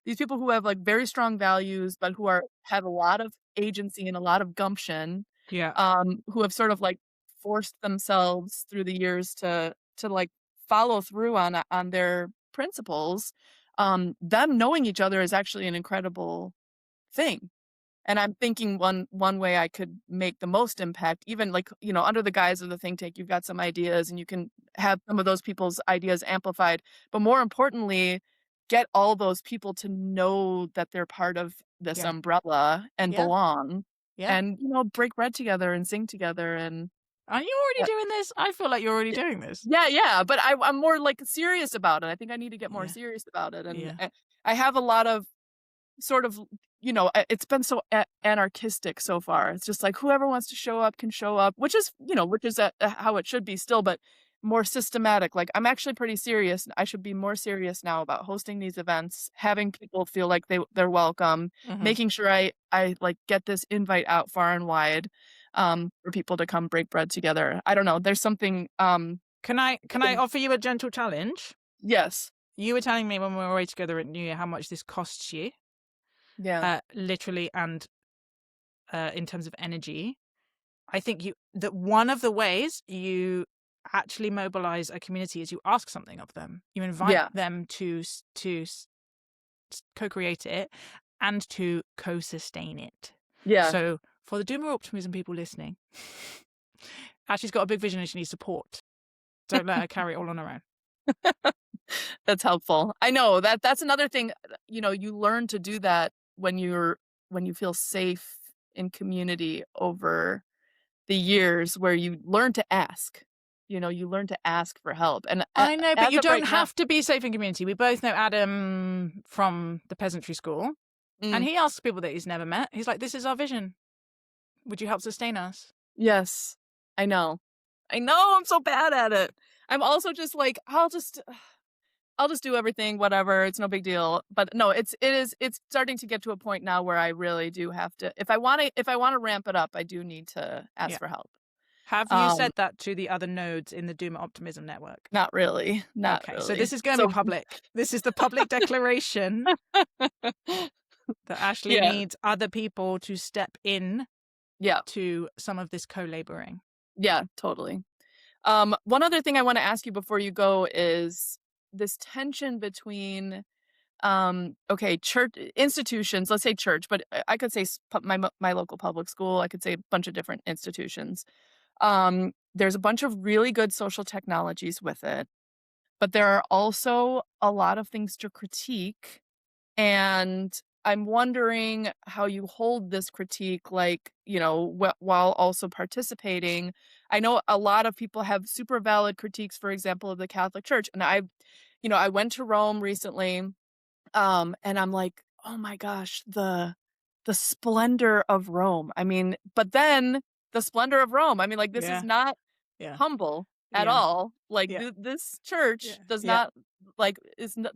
these people who have like very strong values, but who have a lot of agency and a lot of gumption, Yeah. who have sort of like forced themselves through the years to like follow through on their principles, them knowing each other is actually an incredible thing. And I'm thinking one way I could make the most impact, even like, under the guise of the think tank, you've got some ideas and you can have some of those people's ideas amplified. But more importantly, get all those people to know that they're part of this Yeah. umbrella and Yeah. belong, Yeah. and, break bread together and sing together. And Are you already yeah, doing this? I feel like you're already doing this. yeah, yeah. But I'm more like serious about it. I think I need to get more Yeah. serious about it. And Yeah. I have a lot of sort of, it's been so anarchistic so far. It's just like whoever wants to show up can show up, which is how it should be still, but more systematic. Like I'm actually pretty serious. I should be more serious now about hosting these events, having people feel like they're welcome, Mm-hmm. making sure I like get this invite out far and wide, for people to come break bread together. I don't know. There's something. Can I offer you a gentle challenge? Yes. You were telling me when we were away together at New Year how much this costs you, Yeah. literally and in terms of energy. I think that one of the ways you actually mobilize a community is you ask something of them. You invite Yeah. them to co-create it and to co-sustain it. Yeah. So for the doomer optimism people listening, Ashley's got a big vision and she needs support. Don't let her carry it all on her own. That's helpful. I know that's another thing, you learn to do that when you feel safe in community over the years, where you learn to ask. You learn to ask for help. And I know, but as you of don't right now. have to be safe in community. We both know Adam from the peasantry school, and Mm, he asks people that he's never met. He's like, "This is our vision. Would you help sustain us? Yes. I know. I know I'm so bad at it. I'm also just like, I'll just do everything, whatever, it's no big deal. But no, it's starting to get to a point now where I really do have to if I wanna ramp it up, I do need to ask Yeah. for help. Have you Um, said that to the other nodes in the Doom Optimism network? Not really, not Okay, so really. this is going to be So public. This is the public declaration that Ashley yeah, needs other people to step in yeah, to some of this co-laboring. yeah, totally. One other thing I wanna ask you before you go is this tension between, okay, church institutions, let's say church, but I could say my local public school, I could say a bunch of different institutions. There's a bunch of really good social technologies with it, but there are also a lot of things to critique, and I'm wondering how you hold this critique, like, while also participating. I know a lot of people have super valid critiques, for example, of the Catholic Church, and I went to Rome recently, and I'm like, "Oh my gosh, the splendor of Rome." I mean, but then the splendor of Rome, I mean, like, this is Yeah, not yeah, humble at yeah, all. Like, yeah, this yeah, church does yeah, not, like,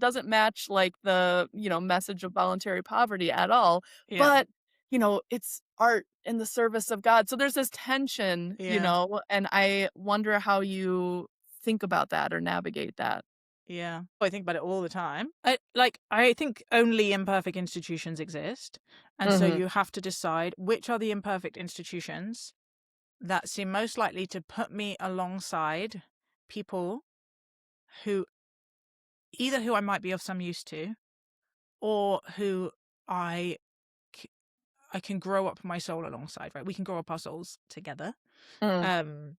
doesn't match, like, the, message of voluntary poverty at all, yeah, but, it's art in the service of God. So there's this tension, yeah, and I wonder how you think about that or navigate that. yeah. I think about it all the time. I think only imperfect institutions exist, and so Mhm. you have to decide which are the imperfect institutions that seem most likely to put me alongside people who who I might be of some use to, or who I c- I can grow up my soul alongside. Right, we can grow up our souls together. Mm. Um,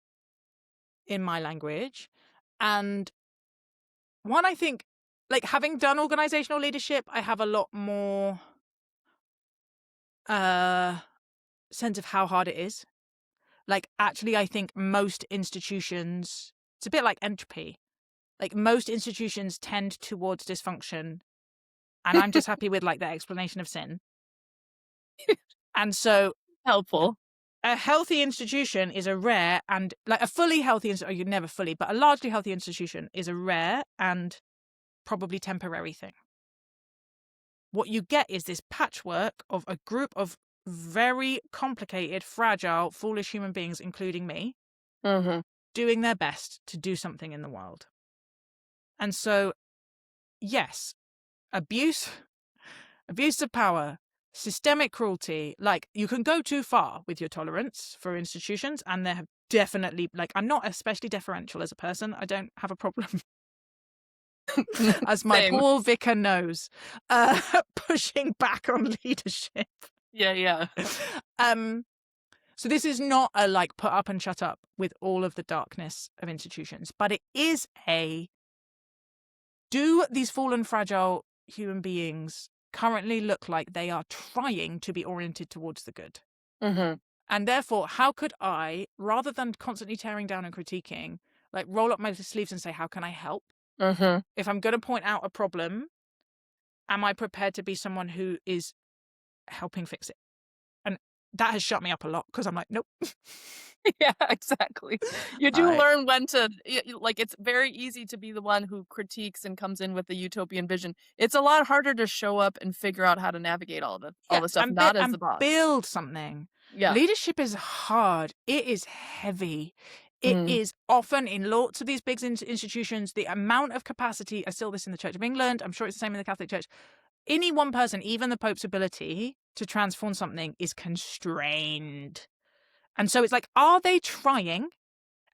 in my language, and one I think, like having done organizational leadership, I have a lot more uh sense of how hard it is. Like actually, I think most institutions. It's a bit like entropy. Like most institutions tend towards dysfunction, and I'm just happy with like the explanation of sin. And so Helpful. a healthy institution is a rare and like a fully healthy institution, you never fully, but a largely healthy institution is a rare and probably temporary thing. What you get is this patchwork of a group of very complicated, fragile, foolish human beings, including me, Mhm. doing their best to do something in the world. And so, yes, abuse, abuse of power, systemic cruelty, like you can go too far with your tolerance for institutions, and there have definitely, like, I'm not especially deferential as a person. I don't have a problem, as my Same. poor vicar knows, pushing back on leadership. Yeah, yeah. um, so this is not a like put up and shut up with all of the darkness of institutions, but it is a do these fallen, fragile human beings currently look like they are trying to be oriented towards the good? Mhm. And therefore, how could I, rather than constantly tearing down and critiquing, like roll up my sleeves and say, how can I help? Mhm. If I'm going to point out a problem, am I prepared to be someone who is helping fix it? And that has shut me up a lot because I'm like, nope. Yeah, exactly. You do I, learn when to like, it's very easy to be the one who critiques and comes in with the utopian vision. It's a lot harder to show up and figure out how to navigate all yeah, the stuff, not as the and boss. build something. Yeah. Leadership is hard. It is heavy. It Mm. is often in lots of these big institutions, the amount of capacity. I saw this in the Church of England. I'm sure it's the same in the Catholic Church. Any one person, even the Pope's ability to transform something is constrained. And so it's like, are they trying?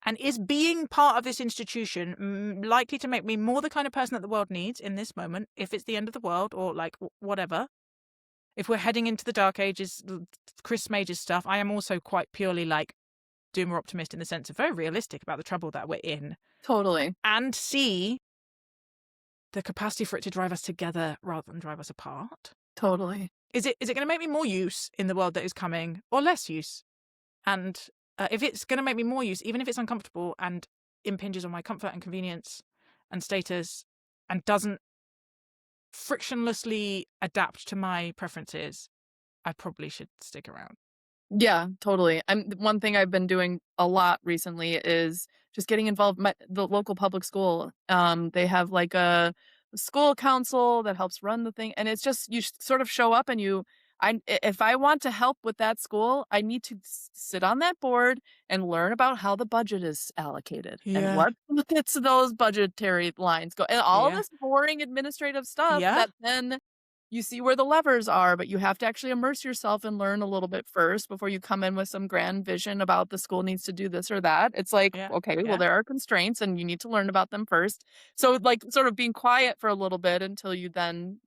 And is being part of this institution likely to make me more the kind of person that the world needs in this moment, if it's the end of the world or like whatever? If we're heading into the dark ages, Chris Major's stuff, I am also quite purely like doomer optimist in the sense of very realistic about the trouble that we're in, Totally. and see the capacity for it to drive us together rather than drive us apart. Totally. Is it going to make me more use in the world that is coming, or less use? And if it's going to make me more use, even if it's uncomfortable and impinges on my comfort and convenience and status, and doesn't frictionlessly adapt to my preferences, I probably should stick around. Yeah, totally. One thing I've been doing a lot recently is just getting involved. The local public school, they have like a school council that helps run the thing, and it's just sort of show up and if I want to help with that school, I need to sit on that board and learn about how the budget is allocated and Yeah. what gets those budgetary lines go, and all Yeah. this boring administrative stuff Yeah. that then you see where the levers are, but you have to actually immerse yourself and learn a little bit first before you come in with some grand vision about the school needs to do this or that. It's like, Yeah. okay, well, Yeah. there are constraints and you need to learn about them first. So, like, sort of being quiet for a little bit until you then,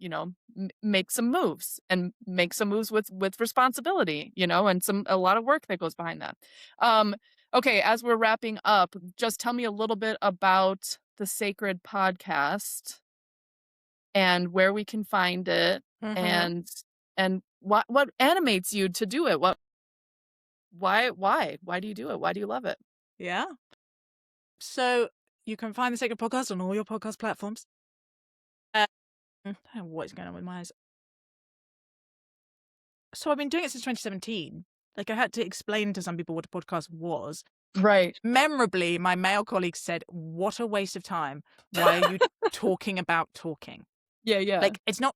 make some moves and make some moves with responsibility, and a lot of work that goes behind that. Um, okay, as we're wrapping up, just tell me a little bit about the Sacred podcast and where we can find it Mm-hmm. and what animates you to do it? Why do you do it? Why do you love it? Yeah. So you can find the Sacred Podcast on all your podcast platforms. I don't know what's going on with my eyes. So I've been doing it since 2017. Like, I had to explain to some people what a podcast was. Right. Memorably, my male colleagues said, "What a waste of time. Why are you talking about talking? Yeah, yeah. Like, it's not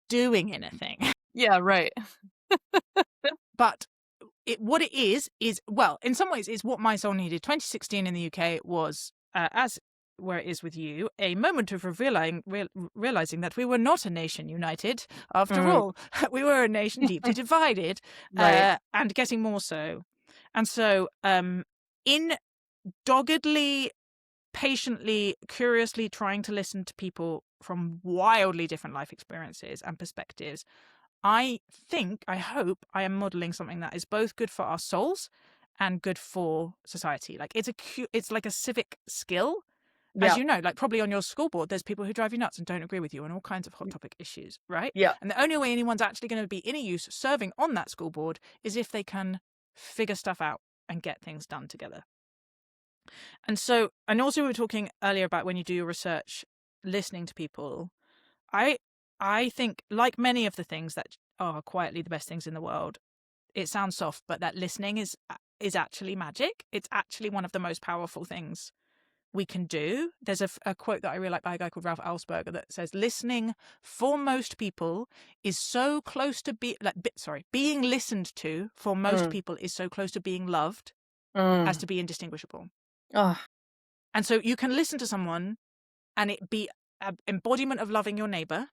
doing anything." Yeah, right. But what it is, well, in some ways, it's what my soul needed. 2016 in the UK was, as where it is with you, a moment of realizing that we were not a nation united. After Mm, all, we were a nation deeply divided, right. and getting more so. And so, in doggedly, patiently, curiously trying to listen to people from wildly different life experiences and perspectives, I hope I am modeling something that is both good for our souls and good for society. Like, it's like a civic skill. As Yeah. you know, like, probably on your school board, there's people who drive you nuts and don't agree with you on all kinds of hot Mm, topic issues, right? yeah. And the only way anyone's actually going to be any use serving on that school board is if they can figure stuff out and get things done together. And so, and also we were talking earlier about when you do your research, listening to people. I I think, like many of the things that are quietly the best things in the world, it sounds soft, but that listening is actually magic. It's actually one of the most powerful things we can do. There's a quote that I really like by a guy called Ralph Ellsberger that says, "Listening for most people is so close to being listened to for most Mm, people is so close to being loved as mm. to be indistinguishable." Oh, And so you can listen to someone and it be an embodiment of loving your neighbor,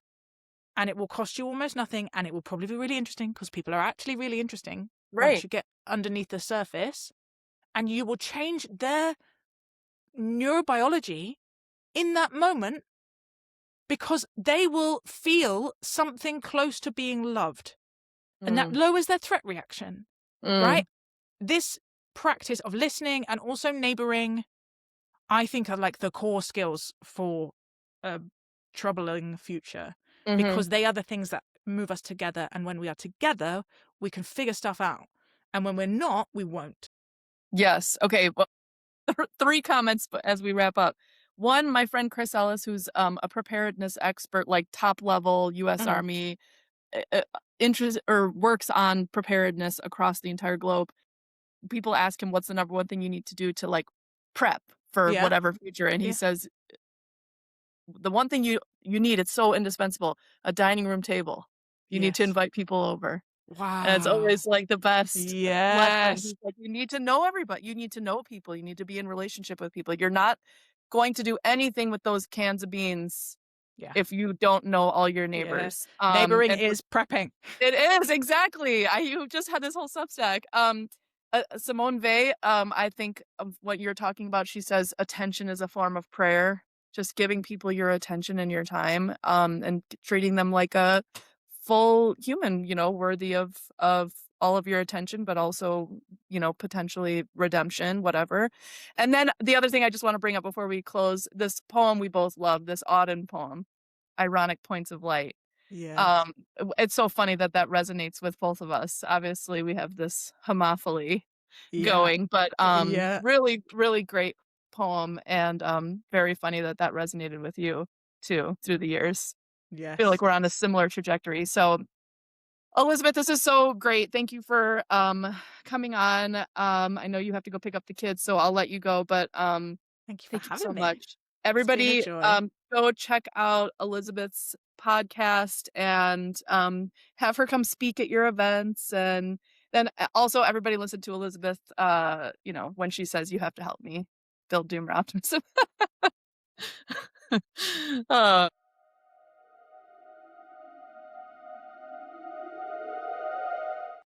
and it will cost you almost nothing, and it will probably be really interesting because people are actually really interesting once right. you get underneath the surface, and you will change their neurobiology in that moment because they will feel something close to being loved, and that Mm, lowers their threat reaction, mm, right? This practice of listening and also neighboring, I think, are like the core skills for a troubling future, mhm. because they are the things that move us together. And when we are together, we can figure stuff out. And when we're not, we won't. Yes. Okay, well, 3 comments but as we wrap up. 1, my friend Chris Ellis, who's, a preparedness expert, like, top level US Mm. Army, interest or works on preparedness across the entire globe. People ask him what's the number one thing you need to do to, like, prep for Yeah. whatever future, and he Yeah. says, "The one thing you need, it's so indispensable, a dining room table. You need to Yes. invite people over." And it's Wow. always, like, the best lesson. Yes. He's like, "You need to know everybody. You need to know people. You need to be in relationship with people. You're not going to do anything with those cans of beans Yeah. if you don't know all your Yeah. neighbors." Neighboring And for is prepping. it is, exactly. You just had this whole Substack. Simone Weil, I think of what you're talking about, she says attention is a form of prayer. Just giving people your attention and your time, and treating them like a full human, worthy of all of your attention, but also, potentially redemption, whatever. And then the other thing I just want to bring up before we close, this poem we both love, this Auden poem, Ironic Points of Light. Yes. It's so funny that that resonates with both of us. Obviously, we have this homophily Yeah. going, but, Yeah. really, really great poem and, very funny that that resonated with you too through the years. Feel Yes. like we're on a similar trajectory. So Elizabeth, this is so great. Thank you for coming on. I know you have to go pick up the kids, so I'll let you go, but Thank you for thank you having so me. much. It's been a Everybody, joy. go check out Elizabeth's podcast and have her come speak at your events. And then also everybody listen to Elizabeth, when she says you have to help me build doomer optimism. uh,